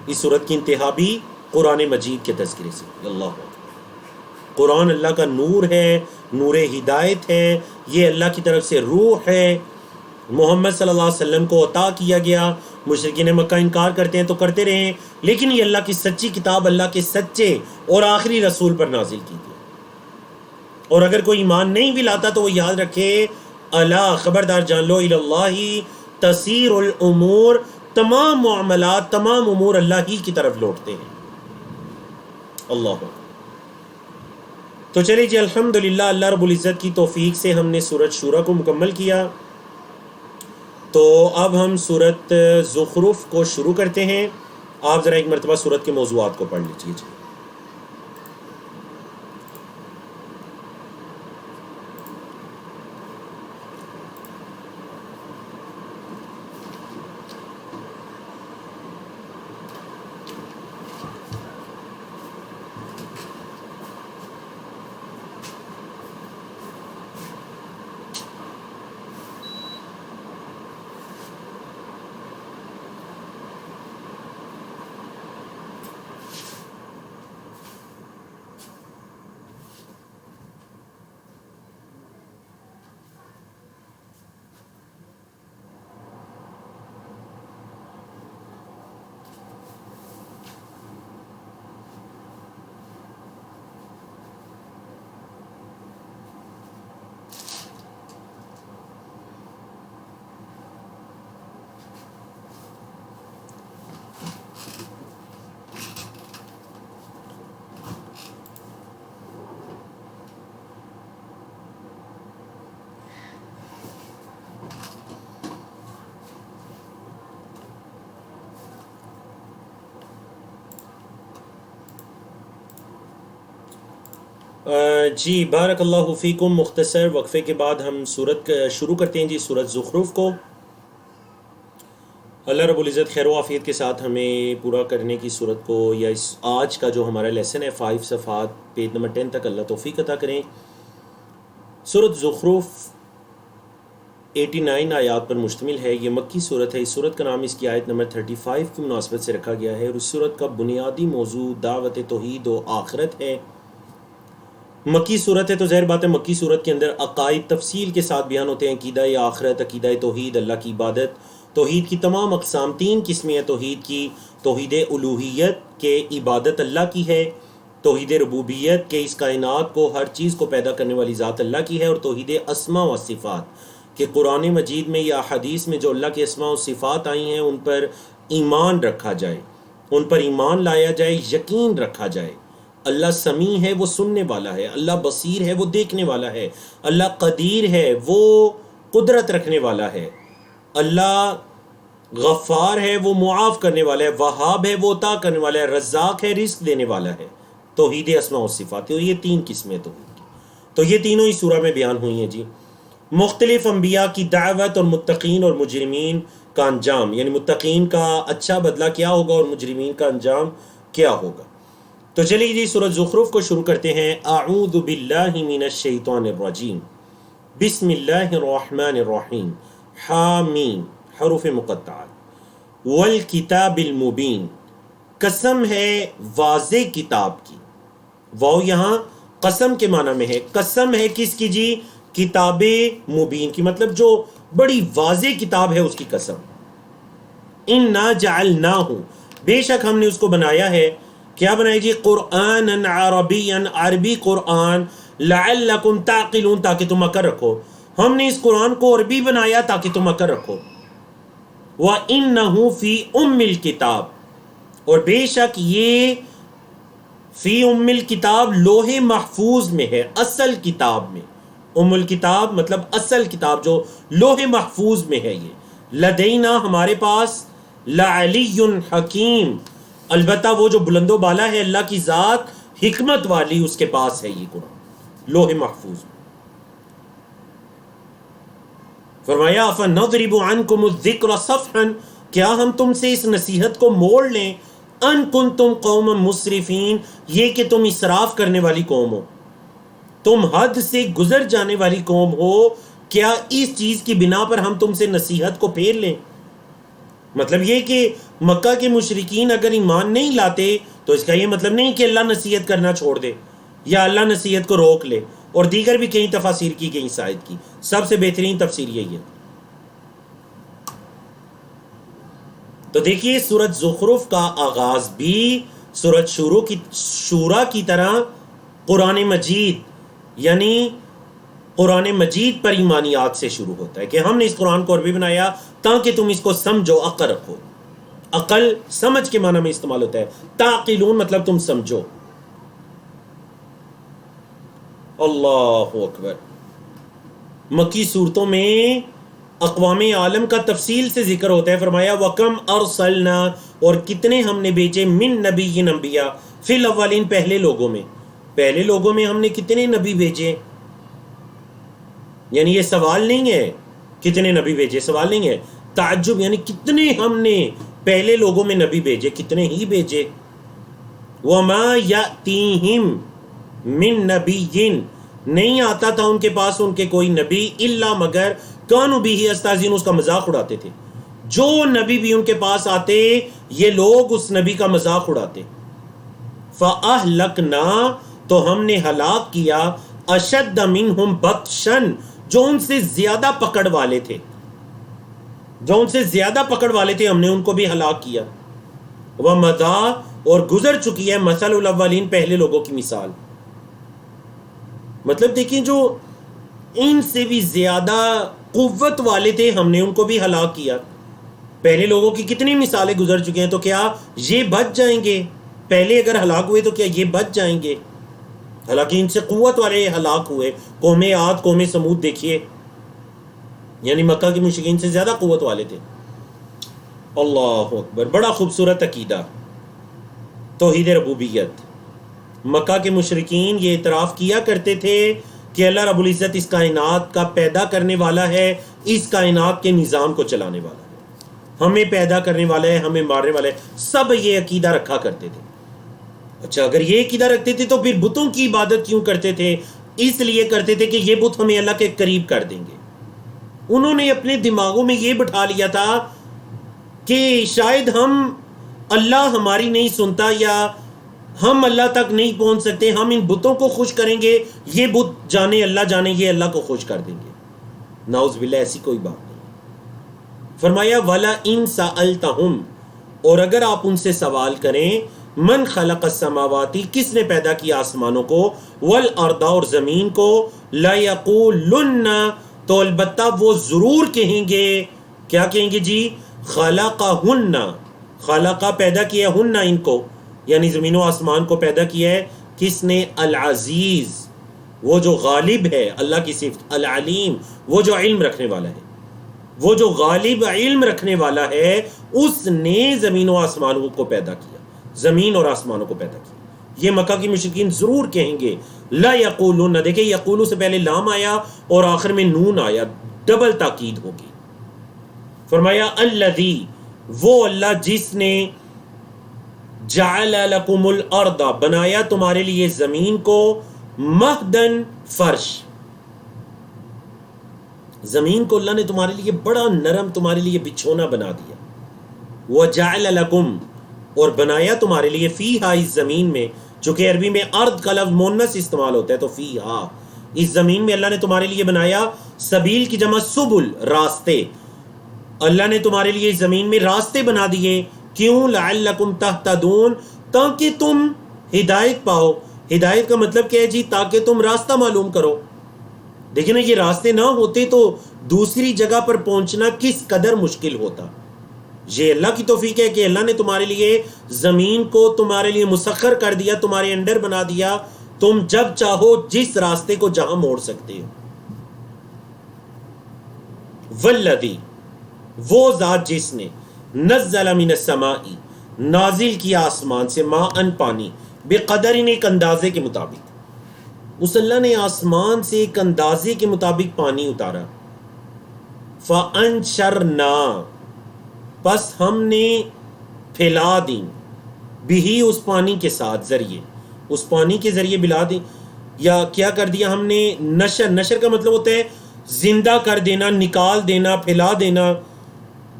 اس سورت کی انتہا بھی قرآن مجید کے تذکرے سے. اللہ قرآن اللہ کا نور ہے، نور ہدایت ہے، یہ اللہ کی طرف سے روح ہے، محمد صلی اللہ علیہ وسلم کو عطا کیا گیا. مشرکین مکہ انکار کرتے ہیں تو کرتے رہیں، لیکن یہ اللہ کی سچی کتاب اللہ کے سچے اور آخری رسول پر نازل کی گئی. اور اگر کوئی ایمان نہیں بھی لاتا تو وہ یاد رکھے الا خبردار جان لو الی اللہ تسیر الامور تمام معاملات تمام امور اللہ ہی کی طرف لوٹتے ہیں. اللہ تو چلے جی الحمدللہ اللہ رب العزت کی توفیق سے ہم نے سورۃ شورى کو مکمل کیا. تو اب ہم سورۃ زخرف کو شروع کرتے ہیں. آپ ذرا ایک مرتبہ سورت کے موضوعات کو پڑھ لیجیے جی. جی بارک اللہ فیکم. مختصر وقفے کے بعد ہم سورت شروع کرتے ہیں جی. سورت زخرف کو اللہ رب العزت خیر و عافیت کے ساتھ ہمیں پورا کرنے کی صورت کو، یا اس آج کا جو ہمارا لیسن ہے 5 صفحات پیج نمبر 10 تک اللہ توفیق عطا کریں. سورت زخرف 89 آیات پر مشتمل ہے. یہ مکی صورت ہے. اس صورت کا نام اس کی آیت نمبر 35 کی مناسبت سے رکھا گیا ہے، اور اس صورت کا بنیادی موضوع دعوت توحید و آخرت ہے. مکی صورت ہے تو ظاہر بات ہے مکی صورت کے اندر عقائد تفصیل کے ساتھ بیان ہوتے ہیں. عقیدہ آخرت، عقیدہ توحید، اللہ کی عبادت، توحید کی تمام اقسام. 3 قسمیں ہیں توحید کی: توحید الوہیت کہ عبادت اللہ کی ہے، توحید ربوبیت کہ اس کائنات کو، ہر چیز کو پیدا کرنے والی ذات اللہ کی ہے، اور توحید اسماء و صفات کہ قرآن مجید میں یا حدیث میں جو اللہ کے اسماء و صفات آئی ہیں ان پر ایمان رکھا جائے، ان پر ایمان لایا جائے، یقین رکھا جائے. اللہ سمیع ہے، وہ سننے والا ہے. اللہ بصیر ہے، وہ دیکھنے والا ہے. اللہ قدیر ہے، وہ قدرت رکھنے والا ہے. اللہ غفار ہے، وہ معاف کرنے والا ہے. وہاب ہے، وہ عطا کرنے والا ہے. رزاق ہے، رزق دینے والا ہے. توحید اسماء و صفات. تو یہ 3 قسمیں توحید کی، تو یہ تینوں ہی سورہ میں بیان ہوئی ہیں جی. مختلف انبیاء کی دعوت اور متقین اور مجرمین کا انجام، یعنی متقین کا اچھا بدلہ کیا ہوگا اور مجرمین کا انجام کیا ہوگا. تو چلیے جی سورۃ زخرف کو شروع کرتے ہیں. اعوذ باللہ من الشیطان الرجیم، بسم اللہ الرحمن الرحیم. حامیم حروف مقطعات. والکتاب المبین، قسم ہے واضح کتاب کی. واو یہاں قسم کے معنی میں ہے. قسم ہے کس کی جی؟ کتاب مبین کی، مطلب جو بڑی واضح کتاب ہے اس کی قسم. انا جعلناہ، بے شک ہم نے اس کو بنایا ہے. کیا بنائی جی؟ قرآن عربیا، عربی قرآن. لعلکم تعقلون، تاکہ تم عقل رکھو. ہم نے اس قرآن کو عربی بنایا تاکہ تم عقل رکھو. وَإِنَّهُ فِي أُمِّ الْكِتَابِ، اور بے شک یہ فی ام الکتاب لوح محفوظ میں ہے، اصل کتاب میں. ام الکتاب مطلب اصل کتاب جو لوح محفوظ میں ہے. یہ لدینا ہمارے پاس، لعلی حکیم، البتہ وہ جو بلند و بالا ہے اللہ کی ذات، حکمت والی، اس کے پاس ہے یہ قرآن لوح محفوظ. فرمایا فَنَضْرِبُ عَنْكُمُ الذِّكْرَ صَفْحًا، کیا ہم تم سے اس نصیحت کو موڑ لیں. ان کنتم قوما مسرفین، یہ کہ تم اسراف کرنے والی قوم ہو، تم حد سے گزر جانے والی قوم ہو. کیا اس چیز کی بنا پر ہم تم سے نصیحت کو پھیر لیں؟ مطلب یہ کہ مکہ کے مشرکین اگر ایمان نہیں لاتے تو اس کا یہ مطلب نہیں کہ اللہ نصیحت کرنا چھوڑ دے یا اللہ نصیحت کو روک لے. اور دیگر بھی کئی تفاسیر کی گئی اس آیت کی. سب سے بہترین تفسیر یہی ہے. تو دیکھیے سورت زخرف کا آغاز بھی سورت شورا کی طرح قرآن مجید یعنی قرآن مجید پر ایمانیات سے شروع ہوتا ہے کہ ہم نے اس قرآن کو عربی بنایا تاکہ تم اس کو سمجھو، عقل رکھو. عقل سمجھ کے معنی میں استعمال ہوتا ہے. تعقلون مطلب تم سمجھو. اللہ اکبر. مکی صورتوں میں اقوام عالم کا تفصیل سے ذکر ہوتا ہے. فرمایا وَكَمْ أَرْسَلْنَا، اور کتنے ہم نے بھیجے، من نبی انبیاء، فی الاولین پہلے لوگوں میں ہم نے کتنے نبی بھیجے. یعنی یہ سوال نہیں ہے کتنے نبی بھیجے، سوال نہیں ہے، تعجب، یعنی کتنے ہم نے پہلے لوگوں میں نبی بھیجے، کتنے ہی بھیجے. وَمَا يَأْتِيهِمْ من نبی، نہیں آتا تھا ان کے پاس ان کے کوئی نبی، الا مگر کانوا بہ یستہزئون، اس کا مذاق اڑاتے تھے. جو نبی بھی ان کے پاس آتے یہ لوگ اس نبی کا مذاق اڑاتے. فَأَهْلَكْنَا، تو ہم نے ہلاک کیا، اشد منہم بطشن، جو ان سے زیادہ پکڑ والے تھے، ہم نے ان کو بھی ہلاک کیا. وَمَضَىٰ، اور گزر چکی ہے، مثل الاولین، پہلے لوگوں کی مثال. مطلب دیکھیں جو ان سے بھی زیادہ قوت والے تھے ہم نے ان کو بھی ہلاک کیا. پہلے لوگوں کی کتنی مثالیں گزر چکی ہیں، تو کیا یہ بچ جائیں گے؟ پہلے اگر ہلاک ہوئے تو کیا یہ بچ جائیں گے؟ حالانکہ ان سے قوت والے ہلاک ہوئے. قوم عاد، قوم سمود دیکھیے، یعنی مکہ کے مشرکین سے زیادہ قوت والے تھے. اللہ اکبر. بڑا خوبصورت عقیدہ توحید ربوبیت. مکہ کے مشرکین یہ اعتراف کیا کرتے تھے کہ اللہ رب العزت اس کائنات کا پیدا کرنے والا ہے، اس کائنات کے نظام کو چلانے والا ہے، ہمیں پیدا کرنے والا ہے، ہمیں مارنے والا ہے، سب یہ عقیدہ رکھا کرتے تھے۔ اچھا، اگر یہ عقیدہ رکھتے تھے تو پھر بتوں کی عبادت کیوں کرتے تھے؟ اس لیے کرتے تھے کہ یہ بت ہمیں اللہ کے قریب کر دیں گے۔ انہوں نے اپنے دماغوں میں یہ بٹھا لیا تھا کہ شاید اللہ ہماری نہیں سنتا، یا ہم اللہ تک نہیں پہنچ سکتے، ہم ان بتوں کو خوش کریں گے، یہ بت جانے اللہ جانے یہ اللہ کو خوش کر دیں گے۔ نعوذ باللہ، ایسی کوئی بات نہیں۔ فرمایا وَلَا إِن سَأَلْتَهُمْ، اور اگر آپ ان سے سوال کریں، من خلق السماواتی، کس نے پیدا کیا آسمانوں کو، والارض، اور زمین کو، لَيَقُولُنَّ، تو البتہ وہ ضرور کہیں گے، کیا کہیں گے جی؟ خلقہن، خلقہ پیدا کیا، ہن ان کو، یعنی زمین و آسمان کو پیدا کیا ہے کس نے؟ العزیز، وہ جو غالب ہے، اللہ کی صفت، العلیم، وہ جو علم رکھنے والا ہے، وہ جو غالب علم رکھنے والا ہے، اس نے زمین و آسمانوں کو پیدا کیا، زمین اور آسمانوں کو پیدا کیا۔ یہ مکہ کی مشرکین ضرور کہیں گے، لا یقولون، دیکھیں یقولو سے پہلے لام آیا اور آخر میں نون آیا، ڈبل تاکید ہوگی۔ فرمایا الذی، وہ اللہ جس نے جعل لکم الارض، بنایا تمہارے لیے زمین کو، مہدن، فرش، زمین کو اللہ نے تمہارے لیے بڑا نرم تمہارے لیے بچھونا بنا دیا۔ وجعل لکم، اور بنایا تمہارے لیے، فیہا، اس زمین میں، چونکہ عربی میں ارض کا لفظ مونس استعمال ہوتا ہے تو فیہا، اس زمین میں اللہ نے تمہارے لیے بنایا، سبیل کی جمع سبل، راستے، اللہ نے تمہارے لیے اس زمین میں راستے بنا دیے، کیوں؟ لعلکم تہتدون، تاکہ تم ہدایت پاؤ۔ ہدایت کا مطلب کیا ہے جی؟ تاکہ تم راستہ معلوم کرو۔ دیکھیں نا، یہ راستے نہ ہوتے تو دوسری جگہ پر پہنچنا کس قدر مشکل ہوتا۔ یہ اللہ کی توفیق ہے کہ اللہ نے تمہارے لیے زمین کو تمہارے لیے مسخر کر دیا، تمہارے انڈر بنا دیا، تم جب چاہو جس راستے کو جہاں موڑ سکتے ہو۔ والذی، وہ ذات جس نے، نزل من السماء، نازل کیا آسمان سے، ماءً، پانی، بقدر، ایک اندازے کے مطابق، اس اللہ نے آسمان سے ایک اندازے کے مطابق پانی اتارا۔ فَأَنشَرْنَا، پس ہم نے پھیلا دیں، بھی، اس پانی کے ساتھ، ذریعے، اس پانی کے ذریعے بلا دیں، یا کیا کر دیا ہم نے؟ نشر، نشر کا مطلب ہوتا ہے زندہ کر دینا، نکال دینا، پھیلا دینا۔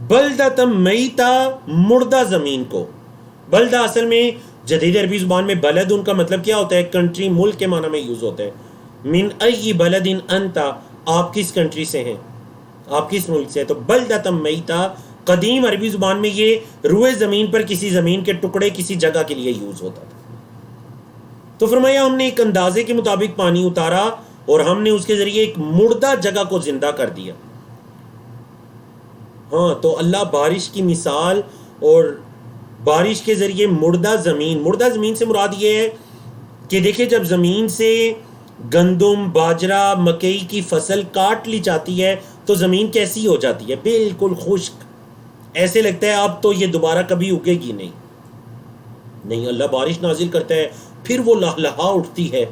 بلدۃ میتا، مردہ زمین کو۔ بلدہ اصل میں جدید عربی زبان میں بلد، ان کا مطلب کیا ہوتا ہے؟ کنٹری، ملک کے معنی میں یوز ہوتا ہے۔ من ای بلد انت، آپ کس کنٹری سے ہیں، آپ کس ملک سے ہیں؟ تو بلدۃ میتا قدیم عربی زبان میں یہ روئے زمین پر کسی زمین کے ٹکڑے کسی جگہ کے لیے یوز ہوتا تھا۔ تو فرمایا ہم نے ایک اندازے کے مطابق پانی اتارا اور ہم نے اس کے ذریعے ایک مردہ جگہ کو زندہ کر دیا۔ ہاں، تو اللہ بارش کی مثال، اور بارش کے ذریعے مردہ زمین سے مراد یہ ہے کہ دیکھیں جب زمین سے گندم، باجرہ، مکئی کی فصل کاٹ لی جاتی ہے تو زمین کیسی ہو جاتی ہے؟ بالکل خشک، ایسے لگتا ہے اب تو یہ دوبارہ کبھی اگے گی نہیں۔ اللہ بارش نازل کرتا ہے، پھر وہ لہلہا اٹھتی ہے،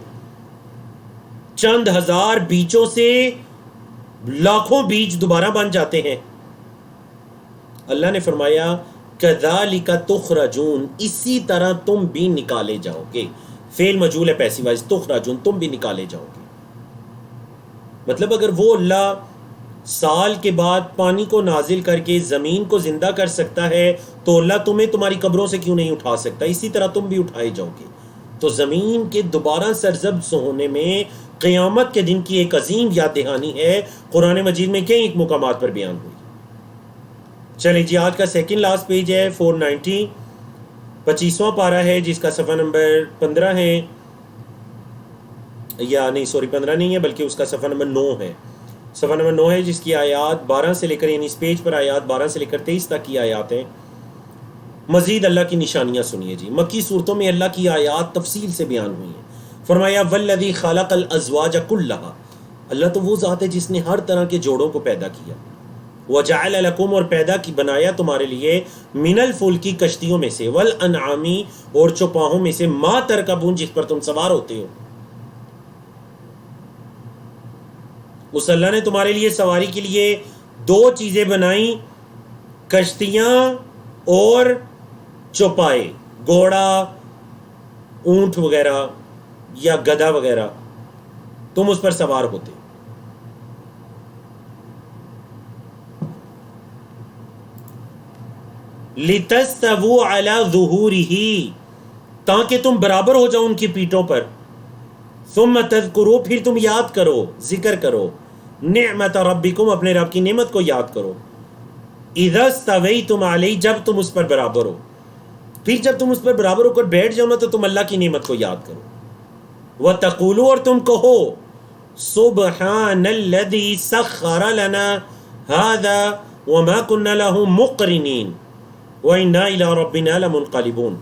چند ہزار بیجوں سے لاکھوں بیج دوبارہ بن جاتے ہیں۔ اللہ نے فرمایا کذالک تخرجون، اسی طرح تم بھی نکالے جاؤ گے۔ فعل مجہول ہے، پیسیو وائس، تخرجون، تم بھی نکالے جاؤ گے۔ مطلب اگر وہ اللہ سال کے بعد پانی کو نازل کر کے زمین کو زندہ کر سکتا ہے تو اللہ تمہیں تمہاری قبروں سے کیوں نہیں اٹھا سکتا؟ اسی طرح تم بھی اٹھائے جاؤ گے۔ تو زمین کے دوبارہ سرزب ہونے میں قیامت کے دن کی ایک عظیم یاد دہانی ہے، قرآن مجید میں کئی ایک مقامات پر بیان ہوئی۔ چلیں جی، آج کا سیکنڈ لاسٹ پیج ہے 490، 25واں پارہ ہے جس کا صفحہ نمبر 15 ہے، یا نہیں سوری 15 نہیں ہے بلکہ اس کا صفحہ نمبر 9 ہے۔ صفحہ نمبر 9 ہے جس کی آیات 12 سے لے کر، یعنی اس پیج پر آیات 12 سے لے کر 23 تک کی آیات ہیں۔ مزید اللہ کی نشانیاں سنیے جی۔ مکی صورتوں میں اللہ کی آیات تفصیل سے بیان ہوئی ہیں۔ فرمایا والذی خلق الازواج کلھا، اللہ تو وہ ذات ہے جس نے ہر طرح کے جوڑوں کو پیدا کیا۔ وَجَعَلَ لَكُمْ اور پیدا کی بنایا تمہارے لیے من الفلکی کشتیوں میں سے والانعامی اور چوپاہوں میں سے ما ترکبون جس پر تم سوار ہوتے ہو. اس اللہ نے تمہارے لیے سواری کے لیے دو چیزیں بنائیں، کشتیاں اور چوپائے، گھوڑا، اونٹ وغیرہ یا گدھا وغیرہ، تم اس پر سوار ہوتے. لِتَسْتَوُوا عَلَى ظُهُورِهِ تاکہ تم برابر ہو جاؤ ان کی پیٹھوں پر. ثُمَّ تَذْكُرُوا پھر تم یاد کرو، ذکر کرو، نعمت ربکم اپنے رب کی نعمت کو یاد کرو. اِذَا اسْتَوَيْتُمْ عَلَيْهِ جب تم اس پر برابر ہو. پھر جب تم اس پر برابر ہو کر بیٹھ جاؤ نا تو تم اللہ کی نعمت کو یاد کرو. وَتَقُولُوا اور تم کہو سُبْحَانَ الَّذِي سَخَّرَ لَنَا هَذَا وَمَا كُنَّا لَهُ مُقْرِنِينَ وَإِنَّا إِلَىٰ رَبِّنَا لَمُنْقَلِبُونَ.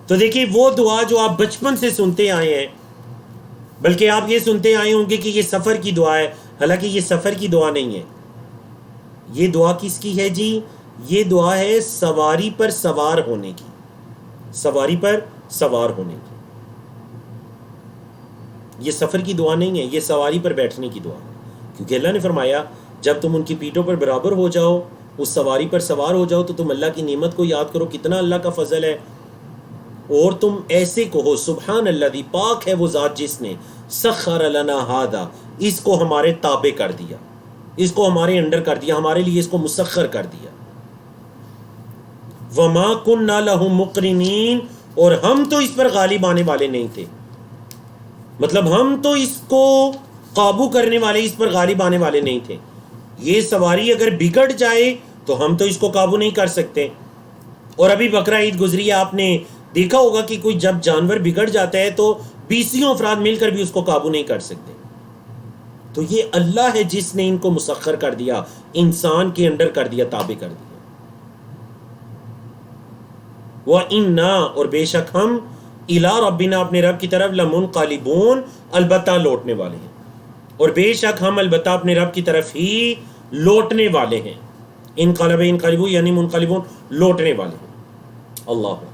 تو دیکھیے وہ دعا جو آپ بچپن سے سنتے آئے ہیں، بلکہ آپ یہ سنتے آئے ہوں گے کہ یہ سفر کی دعا ہے، حالانکہ یہ سفر کی دعا نہیں ہے. یہ دعا کس کی ہے جی؟ یہ دعا ہے سواری پر سوار ہونے کی، سواری پر سوار ہونے کی. یہ سفر کی دعا نہیں ہے، یہ سواری پر بیٹھنے کی دعا ہے. کیونکہ اللہ نے فرمایا جب تم ان کی پیٹھوں پر برابر ہو جاؤ، اس سواری پر سوار ہو جاؤ تو تم اللہ کی نعمت کو یاد کرو، کتنا اللہ کا فضل ہے. اور تم ایسے کہو سبحان الذی پاک ہے وہ ذات جس نے سخر لنا ھذا اس کو ہمارے تابع کر دیا، اس کو ہمارے انڈر کر دیا، ہمارے لیے اس کو مسخر کر دیا. وما کننا لہ مقرنین اور ہم تو اس پر غالب آنے والے نہیں تھے. مطلب ہم تو اس کو قابو کرنے والے، اس پر غالب آنے والے نہیں تھے. یہ سواری اگر بگڑ جائے تو ہم تو اس کو قابو نہیں کر سکتے. اور ابھی بقرہ عید گزری ہے، آپ نے دیکھا ہوگا کہ کوئی جب جانور بگڑ جاتا ہے تو 20 افراد مل کر بھی اس کو قابو نہیں کر سکتے. تو یہ اللہ ہے جس نے ان کو مسخر کر دیا، انسان کے انڈر کر دیا، تابع کر دیا. وَإِنَّا اور بے شک ہم اِلَىٰ رَبِّنَا اپنے رب کی طرف لَمُنْقَلِبُونَ البتہ لوٹنے والے ہیں. اور بے شک ہم البتہ اپنے رب کی طرف ہی لوٹنے والے ہیں. انقلب انقلبو یعنی منقلبون، لوٹنے والے ہیں. اللہ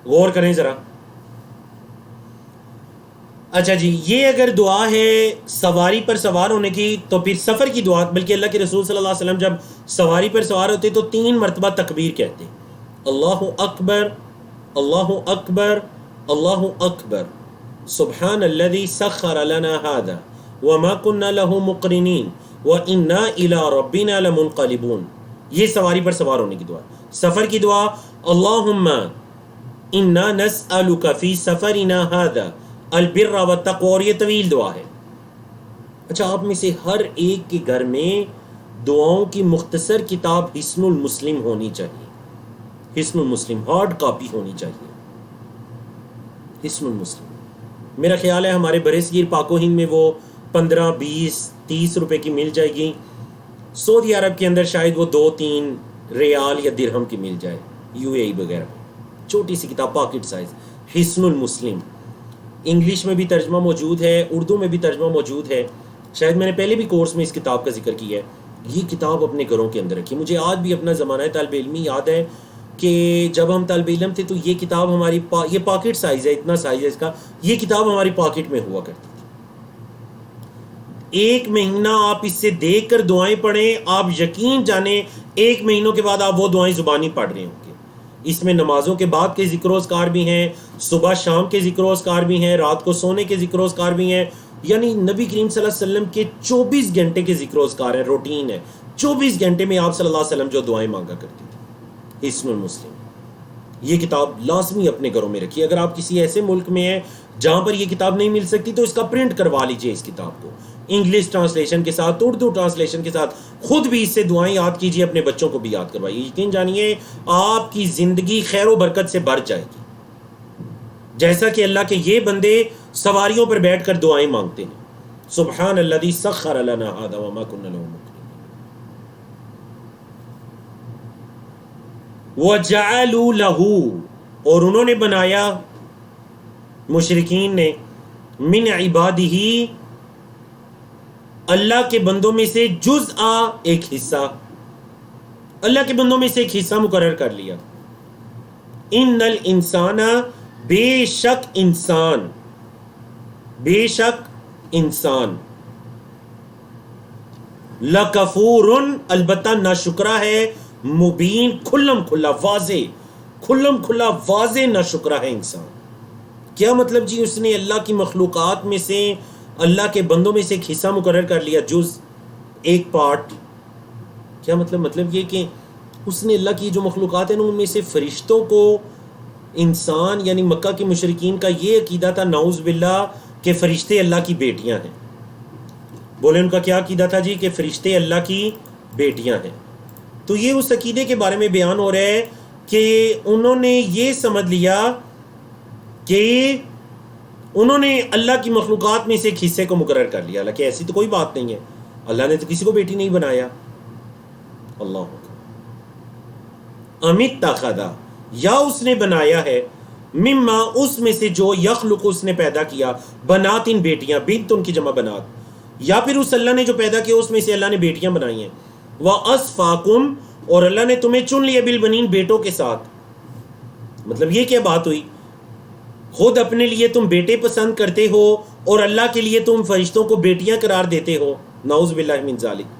غور کریں ذرا. اچھا جی، یہ اگر دعا ہے سواری پر سوار ہونے کی تو پھر سفر کی دعا، بلکہ اللہ کے رسول صلی اللہ علیہ وسلم جب سواری پر سوار ہوتے تو 3 مرتبہ تکبیر کہتے، اللہ اکبر، اللہ اکبر، اللہ اکبر، سبحان الذی سخر لنا ھذا وما كنا له مقرنین وانا الی ربنا لمنقلبون. یہ سواری پر سوار ہونے کی دعا. سفر کی دعا اللہم انا نسألک فی سفرنا ھذا البر والتقوی، اور یہ طویل دعا ہے. اچھا، آپ میں سے ہر ایک کے گھر میں دعاؤں کی مختصر کتاب حصن المسلم ہونی چاہیے. حصن المسلم ہارڈ کاپی ہونی چاہیے. حصن المسلم میرا خیال ہے ہمارے برصغیر پاک و ہند میں وہ 15 20 30 روپے کی مل جائے گی. سعودی عرب کے اندر شاید وہ 2-3 ریال یا درہم کی مل جائے، UAE وغیرہ. چھوٹی سی کتاب، پاکٹ سائز، حصن المسلم. انگلش میں بھی ترجمہ موجود ہے، اردو میں بھی ترجمہ موجود ہے. شاید میں نے پہلے بھی کورس میں اس کتاب کا ذکر کیا ہے. یہ کتاب اپنے گھروں کے اندر رکھی. مجھے آج بھی اپنا زمانہ طالب علمی یاد ہے کہ جب ہم طالب علم تھے تو یہ کتاب ہماری یہ پاکٹ سائز ہے، اتنا سائز ہے اس کا، یہ کتاب ہماری پاکٹ میں ہوا کرتی تھی. 1 مہینہ آپ اس سے دیکھ کر دعائیں پڑھیں، آپ یقین جانیں 1 مہینوں کے بعد آپ وہ دعائیں زبانی پڑھ رہے ہوں گے. اس میں نمازوں کے بعد کے ذکر و اذکار بھی ہیں، صبح شام کے ذکر و اذکار بھی ہیں، رات کو سونے کے ذکر و اذکار بھی ہیں. یعنی نبی کریم صلی اللہ علیہ وسلم کے 24 گھنٹے کے ذکر و اذکار ہے، روٹین ہے. 24 گھنٹے میں آپ صلی اللہ علیہ وسلم جو دعائیں مانگا کرتے تھے. حصن المسلم یہ کتاب لازمی اپنے گھروں میں رکھیے. اگر آپ کسی ایسے ملک میں ہیں جہاں پر یہ کتاب نہیں مل سکتی تو اس کا پرنٹ کروا لیجئے اس کتاب کو، انگلش ٹرانسلیشن کے ساتھ، اردو ٹرانسلیشن کے ساتھ. خود بھی اس سے دعائیں یاد کیجئے، اپنے بچوں کو بھی یاد کروائیے. یقین جانیے آپ کی زندگی خیر و برکت سے بھر جائے گی، جیسا کہ اللہ کے یہ بندے سواریوں پر بیٹھ کر دعائیں مانگتے ہیں. سبحان الذی سخر لنا ھذا وما كنا له مقرنین. وَجَعَلُوا لَهُ اور انہوں نے بنایا مشرکین نے من عبادہ اللہ کے بندوں میں سے جزء ایک حصہ، اللہ کے بندوں میں سے ایک حصہ مقرر کر لیا. ان الانسان، بے شک انسان، بے شک انسان، لکفور، البتہ ناشکرا ہے، مبین، کھلم کھلا واضح ناشکرا ہے انسان. کیا مطلب جی؟ اس نے اللہ کی مخلوقات میں سے، اللہ کے بندوں میں سے ایک حصہ مقرر کر لیا، جز، ایک پارٹ. کیا مطلب یہ کہ اس نے اللہ کی جو مخلوقات ہیں ان میں سے فرشتوں کو، انسان یعنی مکہ کے مشرکین کا یہ عقیدہ تھا نعوذ باللہ کہ فرشتے اللہ کی بیٹیاں ہیں. بولے ان کا کیا عقیدہ تھا جی؟ کہ فرشتے اللہ کی بیٹیاں ہیں. تو یہ اس عقیدے کے بارے میں بیان ہو رہا ہے کہ انہوں نے یہ سمجھ لیا کہ انہوں نے اللہ کی مخلوقات میں سے ایک حصے کو مقرر کر لیا. حالانکہ ایسی تو کوئی بات نہیں ہے، اللہ نے تو کسی کو بیٹی نہیں بنایا. اللہ امیت تاخدہ، یا اس نے بنایا ہے، مما، اس میں سے جو، یخلق، اس نے پیدا کیا، بنات، ان بیٹیاں، بنت ان کی جمع بنات، یا پھر اس اللہ نے جو پیدا کیا اس میں سے اللہ نے بیٹیاں بنائی ہیں. وَأَصْفَاكُمْ، اور اللہ نے تمہیں چن لیا، بالبنین، بیٹوں کے ساتھ. مطلب یہ کیا بات ہوئی؟ خود اپنے لیے تم بیٹے پسند کرتے ہو اور اللہ کے لیے تم فرشتوں کو بیٹیاں قرار دیتے ہو، نعوذ باللہ من ذالک.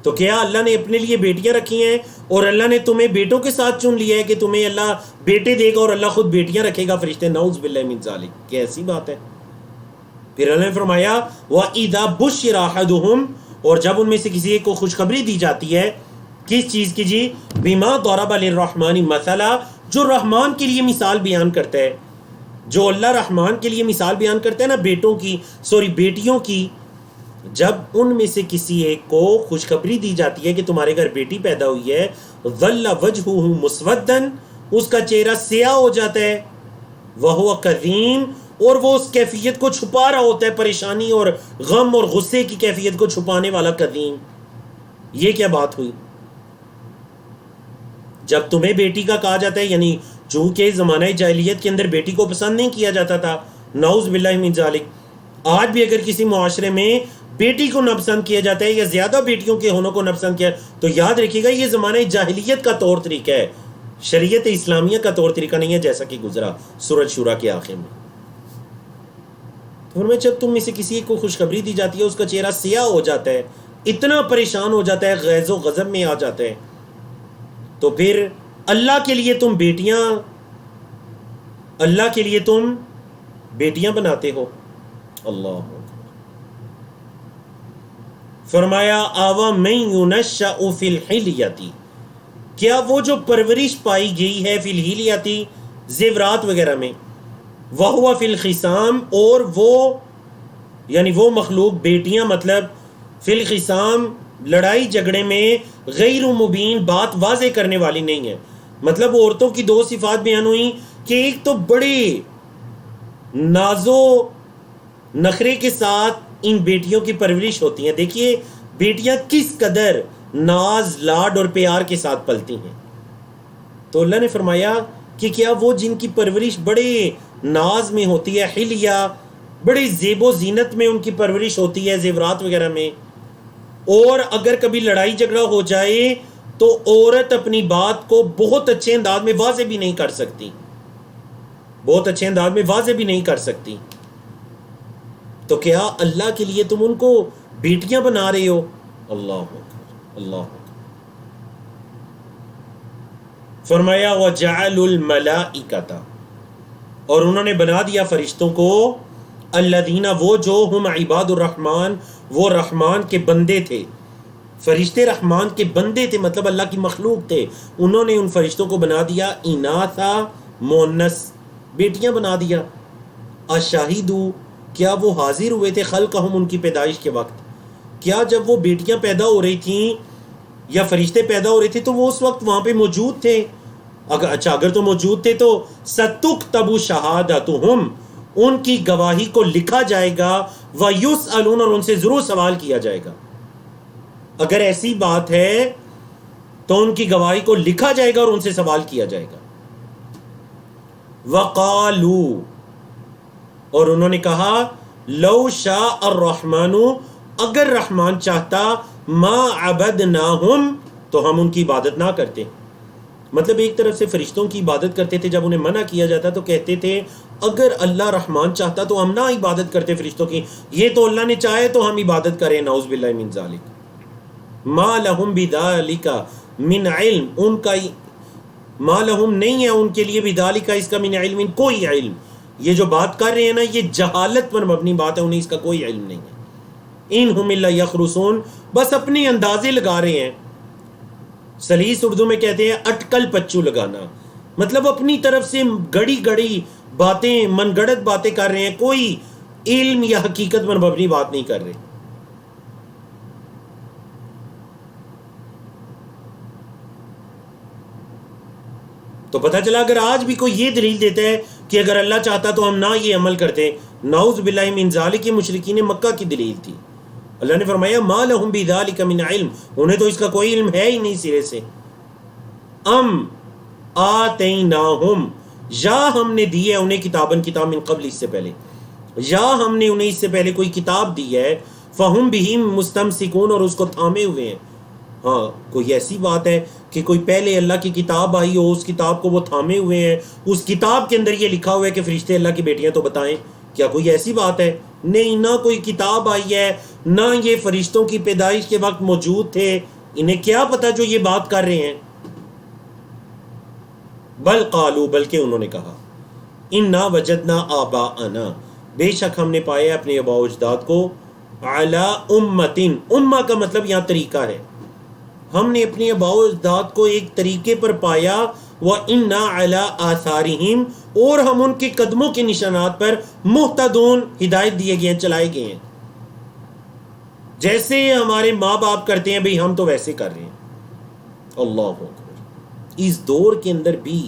تو کیا اللہ نے اپنے لیے بیٹیاں رکھی ہیں اور اللہ نے تمہیں بیٹوں کے ساتھ چن لیا ہے کہ تمہیں اللہ بیٹے دے گا اور اللہ خود بیٹیاں رکھے گا فرشتے؟ نعوذ باللہ من ذالک، کیا ایسی بات ہے؟ پھر اللہ نے فرمایا وَإِذَا بُشِّرَ أَحَدُهُمْ، اور جب ان میں سے کسی ایک کو خوشخبری دی جاتی ہے، کس چیز کی جی؟ بِمَا ضَرَبَ لِلرَّحْمَنِ مَثَلًا، جو رحمان کے لیے مثال بیان کرتا ہے، جو اللہ رحمان کے لیے مثال بیان کرتا ہے نا، بیٹیوں کی، جب ان میں سے کسی ایک کو خوشخبری دی جاتی ہے کہ تمہارے گھر بیٹی پیدا ہوئی ہے، ظَلَّ وَجْهُهُ مُسْوَدًّا، اس کا چہرہ سیاہ ہو جاتا ہے، وَهُوَ كَظِيمٌ، اور وہ اس کیفیت کو چھپا رہا ہوتا ہے، پریشانی اور غم اور غصے کی کیفیت کو چھپانے والا قدیم. یہ کیا بات ہوئی؟ جب تمہیں بیٹی کا کہا جاتا ہے، یعنی چونکہ زمانہ جاہلیت کے اندر بیٹی کو پسند نہیں کیا جاتا تھا، نعوذ باللہ من ذالک. آج بھی اگر کسی معاشرے میں بیٹی کو ناپسند کیا جاتا ہے یا زیادہ بیٹیوں کے ہونوں کو ناپسند کیا، تو یاد رکھیے گا یہ زمانہ جاہلیت کا طور طریقہ ہے، شریعت اسلامیہ کا طور طریقہ نہیں ہے، جیسا کہ گزرا سورۃ شورا کے آخر میں. جب تم میں سے کسی ایک کو خوشخبری دی جاتی ہے، اس کا چہرہ سیاہ ہو جاتا ہے، اتنا پریشان ہو جاتا ہے، غیظ و غضب میں آ جاتا ہے، تو پھر اللہ کے لیے تم بیٹیاں بناتے ہو. اللہ فرمایا آوا من ينشأ فی الحلیتی، کیا وہ جو پرورش پائی گئی ہے فی الحلیتی، زیورات وغیرہ میں، وہو فی الخصام، اور وہ یعنی وہ مخلوق بیٹیاں، مطلب فی الخصام، لڑائی جھگڑے میں، غیر مبین، بات واضح کرنے والی نہیں ہے. مطلب عورتوں کی دو صفات بیان ہوئی کہ ایک تو بڑے نازو نخرے کے ساتھ ان بیٹیوں کی پرورش ہوتی ہیں. دیکھیے بیٹیاں کس قدر ناز، لاڈ اور پیار کے ساتھ پلتی ہیں. تو اللہ نے فرمایا کہ کیا وہ جن کی پرورش بڑے ناز میں ہوتی ہے، حلیہ، بڑے زیب و زینت میں ان کی پرورش ہوتی ہے، زیورات وغیرہ میں، اور اگر کبھی لڑائی جھگڑا ہو جائے تو عورت اپنی بات کو بہت اچھے انداز میں واضح بھی نہیں کر سکتی، تو کیا اللہ کے لیے تم ان کو بیٹیاں بنا رہے ہو؟ اللہ فرمایا وَجَعَلُوا الْمَلَائِكَةَ، اور انہوں نے بنا دیا فرشتوں کو، الذین، وہ جو، ہم عباد الرحمن، وہ رحمان کے بندے تھے. فرشتے رحمان کے بندے تھے، مطلب اللہ کی مخلوق تھے. انہوں نے ان فرشتوں کو بنا دیا اناثا، مونس، بیٹیاں بنا دیا. اشاہدوا، کیا وہ حاضر ہوئے تھے، خلقہم، ان کی پیدائش کے وقت؟ کیا جب وہ بیٹیاں پیدا ہو رہی تھیں یا فرشتے پیدا ہو رہے تھے تو وہ اس وقت وہاں پہ موجود تھے؟ اگر تو موجود تھے تو ستکتب شہادتہم، ان کی گواہی کو لکھا جائے گا، ویسألون، اور ان سے ضرور سوال کیا جائے گا. اگر ایسی بات ہے تو ان کی گواہی کو لکھا جائے گا اور ان سے سوال کیا جائے گا. وقالو، اور انہوں نے کہا، لو شاء الرحمن، اگر رحمان چاہتا، ما عبدناہم، تو ہم ان کی عبادت نہ کرتے. مطلب ایک طرف سے فرشتوں کی عبادت کرتے تھے، جب انہیں منع کیا جاتا تو کہتے تھے اگر اللہ رحمان چاہتا تو ہم نہ عبادت کرتے فرشتوں کی، یہ تو اللہ نے چاہے تو ہم عبادت کریں. نعوذ باللہ من ذالک. ما لہم بذالک من علم، ان کا ما لہم نہیں ہے ان کے لیے بذالک اس کا من علم، کوئی علم. یہ جو بات کر رہے ہیں نا یہ جہالت پر مبنی بات ہے، انہیں اس کا کوئی علم نہیں ہے. انہم الا یخرصون، بس اپنے اندازے لگا رہے ہیں. سلیس اردو میں کہتے ہیں اٹکل پچو لگانا، مطلب اپنی طرف سے گڑی گڑی باتیں، من گڑت باتیں کر رہے ہیں، کوئی علم یا حقیقت پر مبنی بات نہیں کر رہے. تو پتہ چلا اگر آج بھی کوئی یہ دلیل دیتا ہے کہ اگر اللہ چاہتا تو ہم نہ یہ عمل کرتے، نعوذ باللہ من ذالک، کی مشرکین مکہ کی دلیل تھی. اللہ نے فرمایا ما لہم بذالک من علم، انہیں تو اس کا کوئی علم ہے ہی نہیں سرے سے. ام آتیناہم، یا ہم نے دی ہے انہیں کتاباً، کتاب من قبل، اس سے پہلے، یا ہم نے انہیں اس سے پہلے کوئی کتاب دی ہے، فہم بہی مستمسکون، اور اس کو تھامے ہوئے ہیں. ہاں کوئی ایسی بات ہے کہ کوئی پہلے اللہ کی کتاب آئی ہو، اس کتاب کو وہ تھامے ہوئے ہیں، اس کتاب کے اندر یہ لکھا ہوا ہے کہ فرشتے اللہ کی بیٹیاں، تو بتائیں کیا کوئی ایسی بات ہے؟ نہیں، نہ کوئی کتاب آئی ہے، نہ یہ فرشتوں کی پیدائش کے وقت موجود تھے، انہیں کیا پتا جو یہ بات کر رہے ہیں. بل قالو، بلکہ انہوں نے کہا، انا وجدنا آباءنا، بے شک ہم نے پایا اپنے آباء و اجداد کو، علی امتن، امہ کا مطلب یہاں طریقہ ہے، ہم نے اپنے آباء و اجداد کو ایک طریقے پر پایا، وَإِنَّا عَلَىٰ آثَارِهِمْ، اور ہم ان کے قدموں کے نشانات پر مہتدون، ہدایت دیے گئے ہیں، چلائے گئے ہیں. جیسے ہمارے ماں باپ کرتے ہیں بھئی ہم تو ویسے کر رہے ہیں. اللہ اکبر. اس دور کے اندر بھی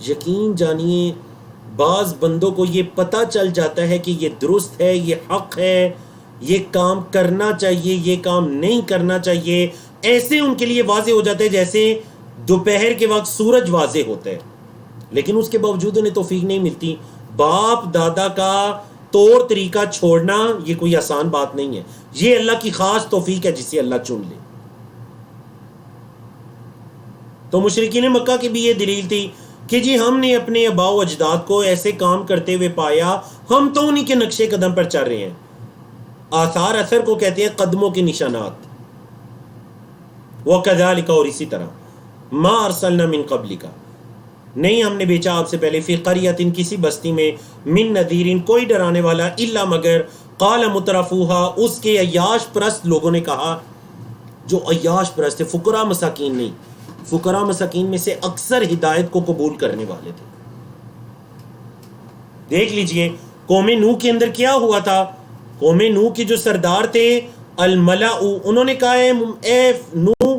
یقین جانیے بعض بندوں کو یہ پتہ چل جاتا ہے کہ یہ درست ہے، یہ حق ہے، یہ کام کرنا چاہیے، یہ کام نہیں کرنا چاہیے. ایسے ان کے لیے واضح ہو جاتا ہے جیسے دوپہر کے وقت سورج واضح ہوتا ہے، لیکن اس کے باوجود انہیں توفیق نہیں ملتی. باپ دادا کا طور طریقہ چھوڑنا یہ کوئی آسان بات نہیں ہے، یہ اللہ کی خاص توفیق ہے جسے اللہ چن لے. تو مشرکین مکہ کی بھی یہ دلیل تھی کہ جی ہم نے اپنے آباء و اجداد کو ایسے کام کرتے ہوئے پایا، ہم تو انہی کے نقش قدم پر چل رہے ہیں. آثار اثر کو کہتے ہیں قدموں کے نشانات. وَكَذَلِكَ، اور اسی طرح، مَا أَرْسَلْنَا مِن قَبْلِكَ، نہیں ہم نے بھیجا آپ سے پہلے، فی قریۃ، کسی بستی میں، من نذیر، کوئی ڈرانے والا، الا مگر، قال مترفوها، اس کے عیاش پرست لوگوں نے کہا، جو عیاش پرست تھے، فقراء مساکین نہیں، فقراء مساکین میں سے اکثر ہدایت کو قبول کرنے والے تھے. دیکھ لیجئے قوم نوح کے اندر کیا ہوا تھا. قوم نوح کے جو سردار تھے الملأ، انہوں نے کہا اے نوح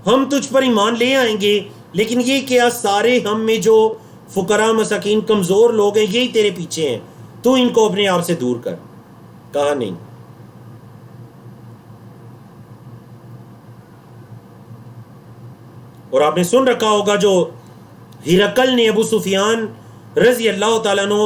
ہم تجھ پر ایمان لے آئیں گے، لیکن یہ کیا سارے ہم میں جو فقراء مساکین کمزور لوگ ہیں یہی تیرے پیچھے ہیں، تو ان کو اپنے آپ سے دور کر. کہا نہیں. اور آپ نے سن رکھا ہوگا جو ہرقل نے ابو سفیان رضی اللہ تعالیٰ عنہ،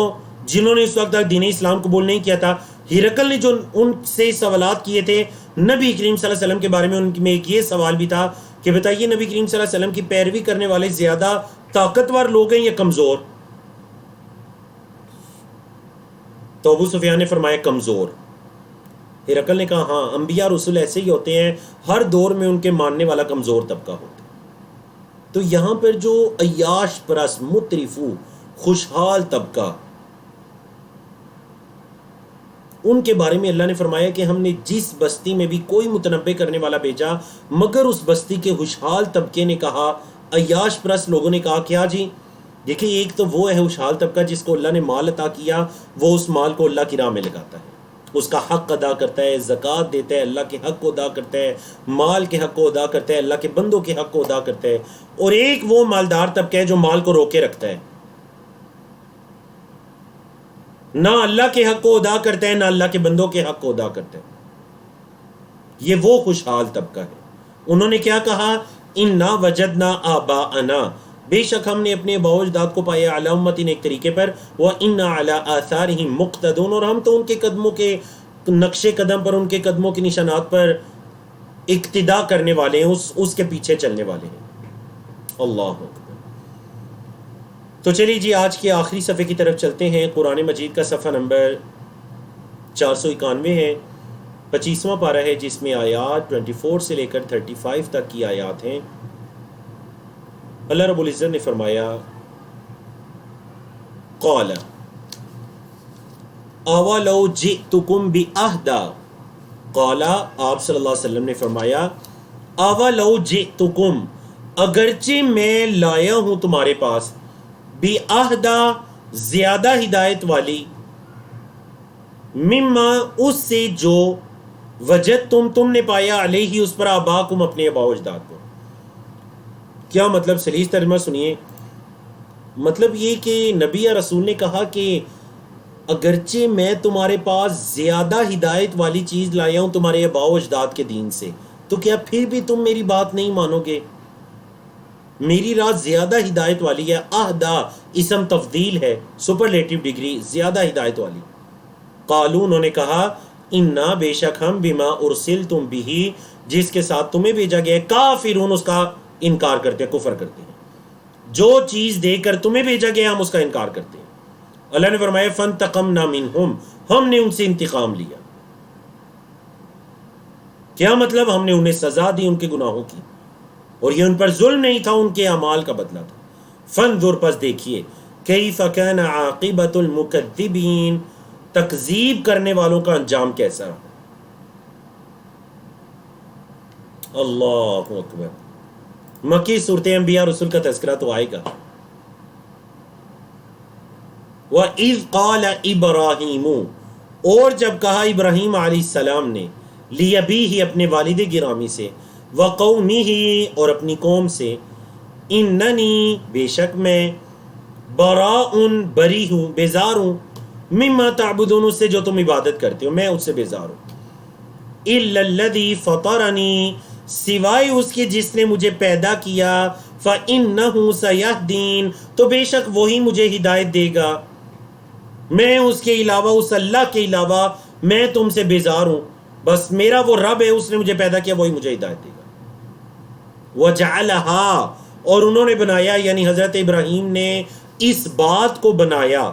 جنہوں نے اس وقت تک دین اسلام قبول نہیں کیا تھا، ہرقل نے جو ان سے سوالات کیے تھے نبی کریم صلی اللہ علیہ وسلم کے بارے میں، ان میں ایک یہ سوال بھی تھا کہ بتائیے نبی کریم صلی اللہ علیہ وسلم کی پیروی کرنے والے زیادہ طاقتور لوگ ہیں یا کمزور؟ تو ابو سفیان نے فرمایا کمزور. ہرقل نے کہا ہاں، انبیاء رسول ایسے ہی ہوتے ہیں، ہر دور میں ان کے ماننے والا کمزور طبقہ ہوتا ہے. تو یہاں پر جو عیاش پرست، مترفو، خوشحال طبقہ، ان کے بارے میں اللہ نے فرمایا کہ ہم نے جس بستی میں بھی کوئی متنبع کرنے والا بھیجا، مگر اس بستی کے خوشحال طبقے نے کہا، عیاش پرست لوگوں نے کہا، کیا جی دیکھیں ایک تو وہ ہے خوشحال طبقہ جس کو اللہ نے مال عطا کیا، وہ اس مال کو اللہ کی راہ میں لگاتا ہے، اس کا حق ادا کرتا ہے، زکوٰۃ دیتا ہے، اللہ کے حق کو ادا کرتا ہے، مال کے حق کو ادا کرتا ہے، اللہ کے بندوں کے حق کو ادا کرتا ہے. اور ایک وہ مالدار طبقہ ہے جو مال کو روکے رکھتا ہے، نہ اللہ کے حق کو ادا کرتا ہے، نہ اللہ کے بندوں کے حق کو ادا کرتا ہے. یہ وہ خوشحال طبقہ ہے. انہوں نے کیا کہا، انا وجدنا آباءنا، بے شک ہم نے اپنے آباء و اجداد کو پایا علی امتن ایک طریقے پر، وَإِنَّا عَلَىٰ آثَارِهِم مُقْتَدُونَ اور ہم تو ان کے قدموں کے نقش قدم پر، ان کے قدموں کے نشانات پر اقتدا کرنے والے ہیں، اس کے پیچھے چلنے والے ہیں۔ اللہ اکبر۔ تو چلیے جی آج کے آخری صفحے کی طرف چلتے ہیں۔ قرآن مجید کا صفحہ نمبر 491 ہے، 25واں پارہ ہے، جس میں آیات 24 سے لے کر 35 تک کی آیات ہیں۔ اللہ رب العزت نے فرمایا قال اولو جئتکم بأہدی، قال آپ صلی اللہ علیہ وسلم نے فرمایا اولو جئتکم اگرچہ میں لایا ہوں تمہارے پاس، بأہدی زیادہ ہدایت والی، مما اس سے جو وجدتم تم نے پایا علیہ اس پر آباکم اپنے آباء و اجداد کو۔ کیا مطلب؟ سلیس ترجمہ سنیے۔ مطلب یہ کہ نبی یا رسول نے کہا کہ اگرچہ میں تمہارے پاس زیادہ ہدایت والی چیز لایا ہوں تمہارے آباء و اجداد کے دین سے، تو کیا پھر بھی تم میری بات نہیں مانو گے؟ میری راہ زیادہ ہدایت والی ہے۔ اہدا اسم تفضیل ہے، سپرلیٹو ڈگری، زیادہ ہدایت والی۔ قالو انہوں نے کہا انا بے شک ہم بما ارسلتم بھی جس کے ساتھ تمہیں بھیجا گیا ہے، کافرون اس کا انکار کرتے ہیں، کفر کرتے ہیں۔ جو چیز دے کر تمہیں بھیجا گیا ہم اس کا انکار کرتے ہیں۔ اللہ نے فرمایا فانتقمنا منہم، ہم نے ان سے انتقام لیا۔ کیا مطلب؟ ہم نے انہیں سزا دی ان کے گناہوں کی، اور یہ ان پر ظلم نہیں تھا، ان کے اعمال کا بدلہ تھا۔ فانظر پس دیکھیے، کیف کان عاقبۃ المکذبین، تکذیب کرنے والوں کا انجام کیسا رہا۔ اللہ اکبر۔ مکی صورت انبیاء رسول کا تذکرہ تو آئے گا۔ وَإِذْ قَالَ إِبْرَاهِيمُ اور جب کہا ابراہیم علیہ السلام نے، لِأَبِيهِ اپنے والد گرامی سے، وَقَوْمِهِ اور اپنی قوم سے، اِنَّنِي بے شک میں، بَرَاءٌ بری ہوں، بیزار ہوں، مما تعبدون اس سے جو تم عبادت کرتے ہو، میں اس سے بیزار ہوں، إِلَّا الَّذِي فَطَرَنِي سوائے اس کے جس نے مجھے پیدا کیا، فَإِنَّهُ سَيَهْدِينِ تو بے شک وہی مجھے ہدایت دے گا۔ میں اس کے علاوہ، اس اللہ کے علاوہ میں تم سے بیزار ہوں، بس میرا وہ رب ہے، اس نے مجھے پیدا کیا، وہی مجھے ہدایت دے گا۔ وَجَعَلَهَا اور انہوں نے بنایا، یعنی حضرت ابراہیم نے اس بات کو بنایا،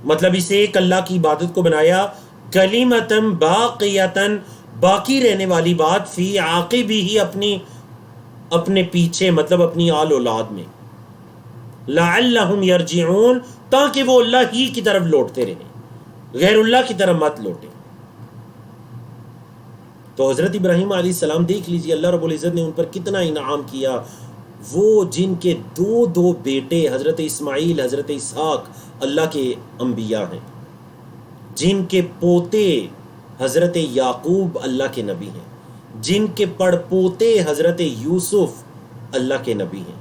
مطلب اسے ایک اللہ کی عبادت کو بنایا، کلمۃ باقیۃ باقی رہنے والی بات، فی عاقبہ اپنے پیچھے، مطلب اپنی آل اولاد میں، لعلہم یرجعون تاکہ وہ اللہ ہی کی طرف لوٹتے رہیں، غیر اللہ کی طرف مت لوٹیں۔ تو حضرت ابراہیم علیہ السلام دیکھ لیجیے اللہ رب العزت نے ان پر کتنا انعام کیا۔ وہ جن کے دو بیٹے حضرت اسماعیل، حضرت اسحاق اللہ کے انبیاء ہیں، جن کے پوتے حضرت یعقوب اللہ کے نبی ہیں، جن کے پڑ پوتے حضرت یوسف اللہ کے نبی ہیں،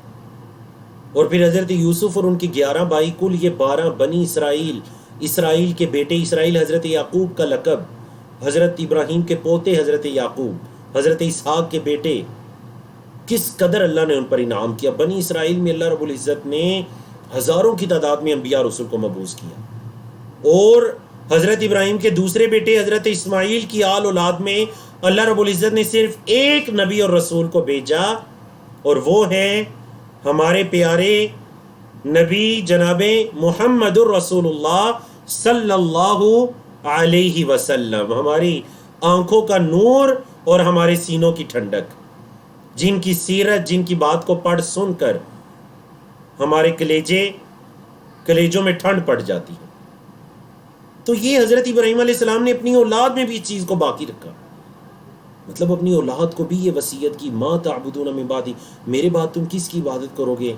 اور پھر حضرت یوسف اور ان کے 11 بھائی، کل یہ 12 بنی اسرائیل، اسرائیل کے بیٹے، اسرائیل حضرت یعقوب کا لقب، حضرت ابراہیم کے پوتے حضرت یعقوب، حضرت اسحاق کے بیٹے، کس قدر اللہ نے ان پر انعام کیا۔ بنی اسرائیل میں اللہ رب العزت نے ہزاروں کی تعداد میں انبیاء رسول کو مبعوث کیا، اور حضرت ابراہیم کے دوسرے بیٹے حضرت اسماعیل کی آل اولاد میں اللہ رب العزت نے صرف ایک نبی اور رسول کو بھیجا، اور وہ ہے ہمارے پیارے نبی جناب محمد الرسول اللہ صلی اللہ علیہ وسلم، ہماری آنکھوں کا نور اور ہمارے سینوں کی ٹھنڈک، جن کی سیرت، جن کی بات کو پڑھ سن کر ہمارے کلیجوں میں ٹھنڈ پڑ جاتی ہے۔ تو یہ حضرت ابراہیم علیہ السلام نے اپنی اولاد میں بھی اس چیز کو باقی رکھا، مطلب اپنی اولاد کو بھی یہ وصیت کی، ما تعبدون من بعدی، میرے بعد تم کس کی عبادت کرو گے؟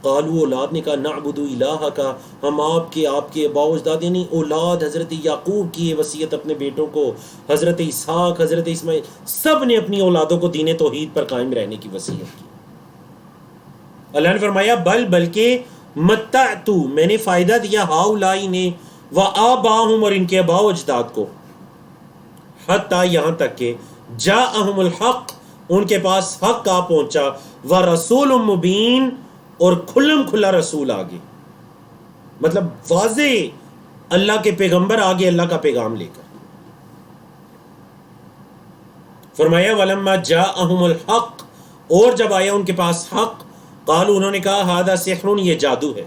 قالو اولاد نے کہا نعبد الہ کا، ہم آپ کے آباء و اجداد، یعنی اولاد حضرت یعقوب کی یہ وصیت اپنے بیٹوں کو، حضرت اسحاق، حضرت اسماعیل، سب نے اپنی اولادوں کو دین توحید پر قائم رہنے کی وصیت کی۔ اللہ نے فرمایا بلکہ متعت میں نے فائدہ دیا ہؤلاء نے، وآباءہم اور ان کے آباء و اجداد کو، حتیٰ یہاں تک کہ جاءہم الحق ان کے پاس حق آ پہنچا، ورسول مبین اور کھلم کھلا رسول آگے، مطلب واضح اللہ کے پیغمبر آگے اللہ کا پیغام لے کر. فرمایا وَلَمَّا جَاءَهُمُ الْحَقُّ، اور جب آیا ان کے پاس حق، قالوا انہوں نے کہا هَذَا سِحْرٌ، یہ جادو ہے،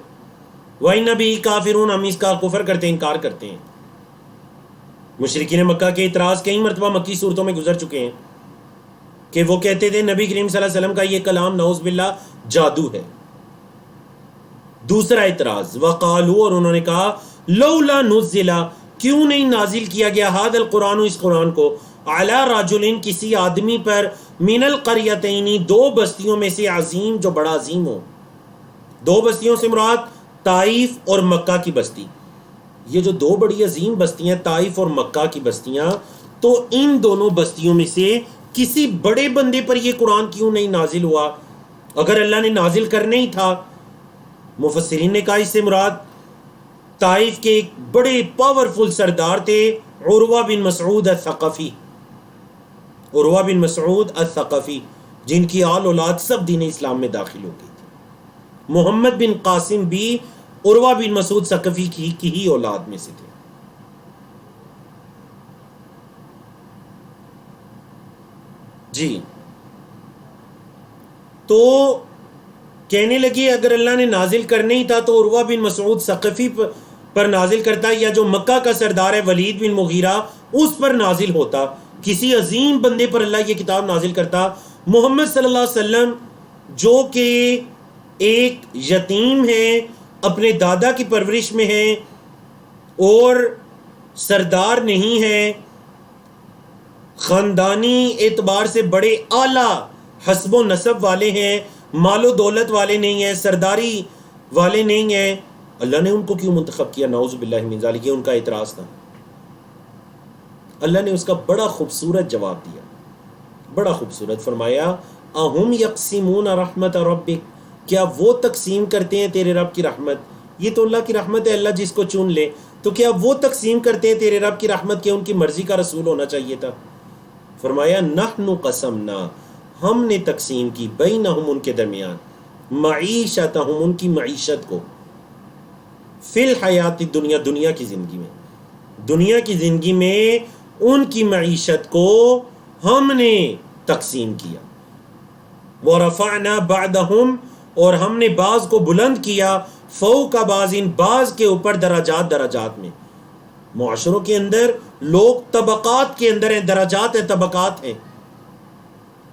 وَإِنَّ بِهِ کافرون، ہم اس کا کفر کرتے ہیں، انکار کرتے ہیں. مشرکین مکہ کے اعتراض کئی مرتبہ مکی صورتوں میں گزر چکے ہیں کہ وہ کہتے تھے نبی کریم صلی اللہ علیہ وسلم کا یہ کلام نعوذ باللہ جادو ہے. دوسرا اعتراض وقالو، اور انہوں نے کہا لولا نزل، کیوں نہیں نازل کیا گیا ھذا القرآن، اس قرآن کو، علی رجل، کسی آدمی پر، من القریتین، دو بستیوں میں سے، عظیم، جو بڑا عظیم ہو. دو بستیوں سے مراد طائف اور مکہ کی بستی. یہ جو دو بڑی عظیم بستیاں طائف اور مکہ کی بستیاں، تو ان دونوں بستیوں میں سے کسی بڑے بندے پر یہ قرآن کیوں نہیں نازل ہوا؟ اگر اللہ نے نازل کرنا ہی تھا، مفسرین نے کہا اس سے مراد طائف کے ایک بڑے پاورفل سردار تھے، عروہ بن مسعود الثقفی. عروہ بن مسعود الثقفی، جن کی آل اولاد سب دین اسلام میں داخل ہو گئی تھی. محمد بن قاسم بھی عروہ بن مسعود ثقفی کی ہی اولاد میں سے تھے. جی تو کہنے لگے اگر اللہ نے نازل کرنا ہی تھا تو عروہ بن مسعود ثقفی پر نازل کرتا، یا جو مکہ کا سردار ہے ولید بن مغیرہ اس پر نازل ہوتا، کسی عظیم بندے پر اللہ یہ کتاب نازل کرتا. محمد صلی اللہ علیہ وسلم جو کہ ایک یتیم ہیں، اپنے دادا کی پرورش میں ہیں، اور سردار نہیں ہیں، خاندانی اعتبار سے بڑے اعلیٰ حسب و نسب والے ہیں، مال و دولت والے نہیں ہیں، سرداری والے نہیں ہیں، اللہ نے ان کو کیوں منتخب کیا؟ نعوذ باللہ من ذالک، یہ ان کا اعتراض تھا. اللہ نے اس کا بڑا خوبصورت جواب دیا، بڑا خوبصورت. فرمایا اہم یقسمون رحمت ربک، کیا وہ تقسیم کرتے ہیں تیرے رب کی رحمت؟ یہ تو اللہ کی رحمت ہے، اللہ جس کو چن لے. تو کیا وہ تقسیم کرتے ہیں تیرے رب کی رحمت، کہ ان کی مرضی کا رسول ہونا چاہیے تھا؟ فرمایا نحن قسمنا، ہم نے تقسیم کی، بینہم، ان کے درمیان، معیشتہم، ان کی معیشت کو، فی الحیات الدنیا، دنیا کی زندگی میں، دنیا کی زندگی میں ان کی معیشت کو ہم نے تقسیم کیا. ورفعنا بعدہم، اور ہم نے بعض کو بلند کیا، فوق بعض، بعض کے اوپر، درجات میں. معاشروں کے اندر لوگ طبقات کے اندر ہیں، درجات ہیں، طبقات ہیں.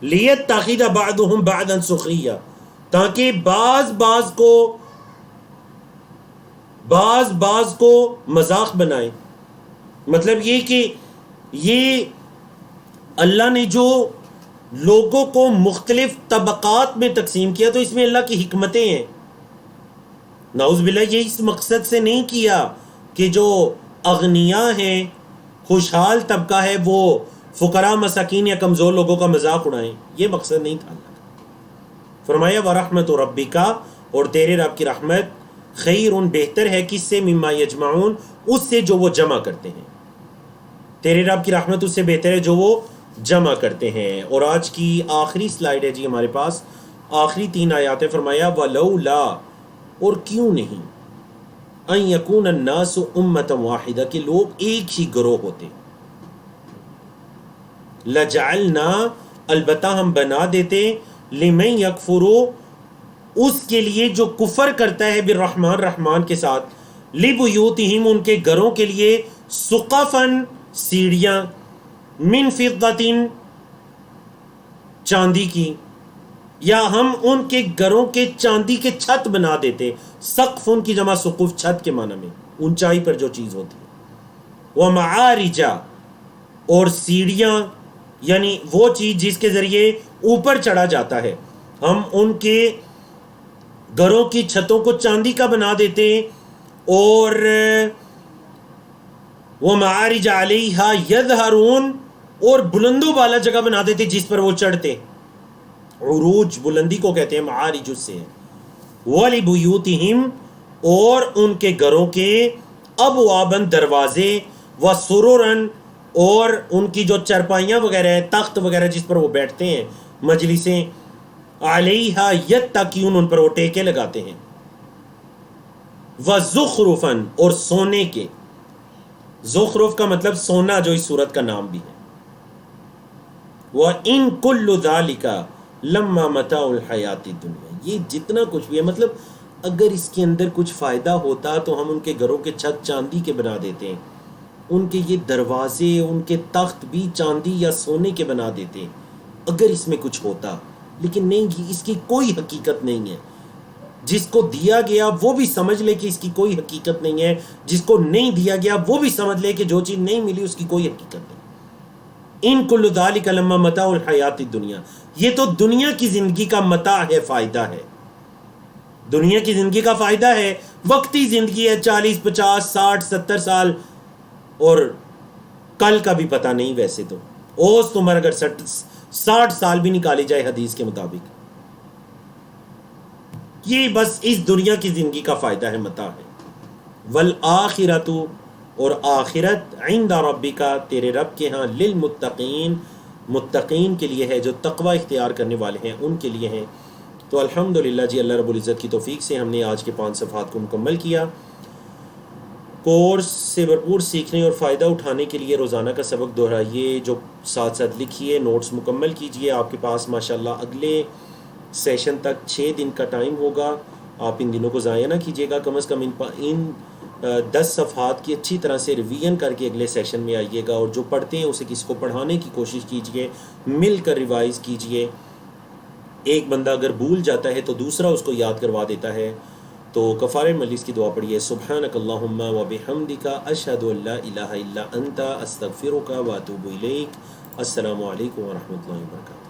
لیتخذ بعضهم بعضا سخریا، تاکہ بعض کو مذاق بنائیں. مطلب یہ کہ یہ اللہ نے جو لوگوں کو مختلف طبقات میں تقسیم کیا، تو اس میں اللہ کی حکمتیں ہیں. نعوذ باللہ یہ اس مقصد سے نہیں کیا کہ جو اغنیاء ہیں، خوشحال طبقہ ہے، وہ فقراء، مساکین یا کمزور لوگوں کا مذاق اڑائیں، یہ مقصد نہیں تھا. فرمایا ورحمت ربک، اور تیرے رب کی رحمت، خیر، بہتر ہے، کس سے؟ مما یجمعون، اس سے جو وہ جمع کرتے ہیں. تیرے رب کی رحمت اس سے بہتر ہے جو وہ جمع کرتے ہیں. اور آج کی آخری سلائیڈ ہے جی ہمارے پاس، آخری 3 آیات ہیں. فرمایا ولولا، اور کیوں نہیں، ان یکون الناس امۃ واحدہ، کہ لوگ ایک ہی گروہ ہوتے، لجعلنا، البتہ ہم بنا دیتے، لمن یکفرو، اس کے لیے جو کفر کرتا ہے بالرحمن، رحمان کے ساتھ، لبیوتہم، ان کے گھروں کے لیے، سقفاً، سیڑھیاں، من فضۃ، چاندی کی، یا ہم ان کے گھروں کے چاندی کے چھت بنا دیتے. سقف ان کی جمع سقف، چھت کے معنی میں اونچائی پر جو چیز ہوتی ہے. ومعارج، اور سیڑھیاں، یعنی وہ چیز جس کے ذریعے اوپر چڑھا جاتا ہے، ہم ان کے گھروں کی چھتوں کو چاندی کا بنا دیتے. اور ومعارج علیہا یظہرون، اور بلند و بالا جگہ بنا دیتے جس پر وہ چڑھتے. عروج بلندی کو کہتے ہیں، معارج اس سے. وَلِبُيُوتِهِمْ، اور ان کے گھروں کے، ابواباً، دروازے، وَسُرُرًا، اور ان کی جو چرپائیاں وغیرہ ہیں، تخت وغیرہ جس پر وہ بیٹھتے ہیں، مجلسیں، علیہا یتقون، ان پر وہ ٹیکے لگاتے ہیں، وزخرفن، اور سونے کے، زخرف کا مطلب سونا جو اس سورت کا نام بھی ہے، وَإِن كُلُّ ذَلِكَ لَمَّا مَتَاعُ الْحَيَاةِ الدُّنْيَا، یہ جتنا کچھ بھی ہے، مطلب اگر اس کے اندر کچھ فائدہ ہوتا تو ہم ان کے گھروں کے چھت چاندی کے بنا دیتے ہیں، ان کے یہ دروازے، ان کے تخت بھی چاندی یا سونے کے بنا دیتے ہیں اگر اس میں کچھ ہوتا، لیکن نہیں، اس کی کوئی حقیقت نہیں ہے۔ جس کو دیا گیا وہ بھی سمجھ لے کہ اس کی کوئی حقیقت نہیں ہے، جس کو نہیں دیا گیا وہ بھی سمجھ لے کہ جو چیز نہیں ملی اس کی کوئی حقیقت نہیں۔ ان کل ذالک لما متاع الحیات الدنیا، یہ تو دنیا کی زندگی کا متاع ہے، فائدہ ہے، دنیا کی زندگی کا فائدہ ہے، وقتی زندگی ہے، 40 50 60 70 سال، اور کل کا بھی پتہ نہیں۔ ویسے تو اوس تمہار اگر 60 سال بھی نکالی جائے حدیث کے مطابق، یہ بس اس دنیا کی زندگی کا فائدہ ہے، متاع ہے۔ والآخرۃ، اور آخرت، عند ربک، تیرے رب کے ہاں، للمتقین، متقین کے لیے ہے، جو تقوی اختیار کرنے والے ہیں ان کے لیے ہیں۔ تو الحمدللہ جی، اللہ رب العزت کی توفیق سے ہم نے آج کے 5 صفحات کو مکمل کیا۔ کورس سے بھرپور سیکھنے اور فائدہ اٹھانے کے لیے روزانہ کا سبق دہرائیے، جو ساتھ ساتھ لکھیے، نوٹس مکمل کیجیے۔ آپ کے پاس ماشاءاللہ اگلے سیشن تک 6 دن کا ٹائم ہوگا، آپ ان دنوں کو ضائع نہ کیجیے گا، کم از کم ان 10 صفحات کی اچھی طرح سے ریویژن کر کے اگلے سیشن میں آئیے گا، اور جو پڑھتے ہیں اسے کسی کو پڑھانے کی کوشش کیجیے، مل کر ریوائز کیجیے۔ ایک بندہ اگر بھول جاتا ہے تو دوسرا اس کو یاد کروا دیتا ہے۔ تو کفارہ مجلس کی دعا پڑھیے، سبحانک اللہم و بحمدک، اشہد ان لا الہ الا انت، استغفرک و اتوب الیک۔ السلام علیکم ورحمۃ اللہ وبرکاتہ۔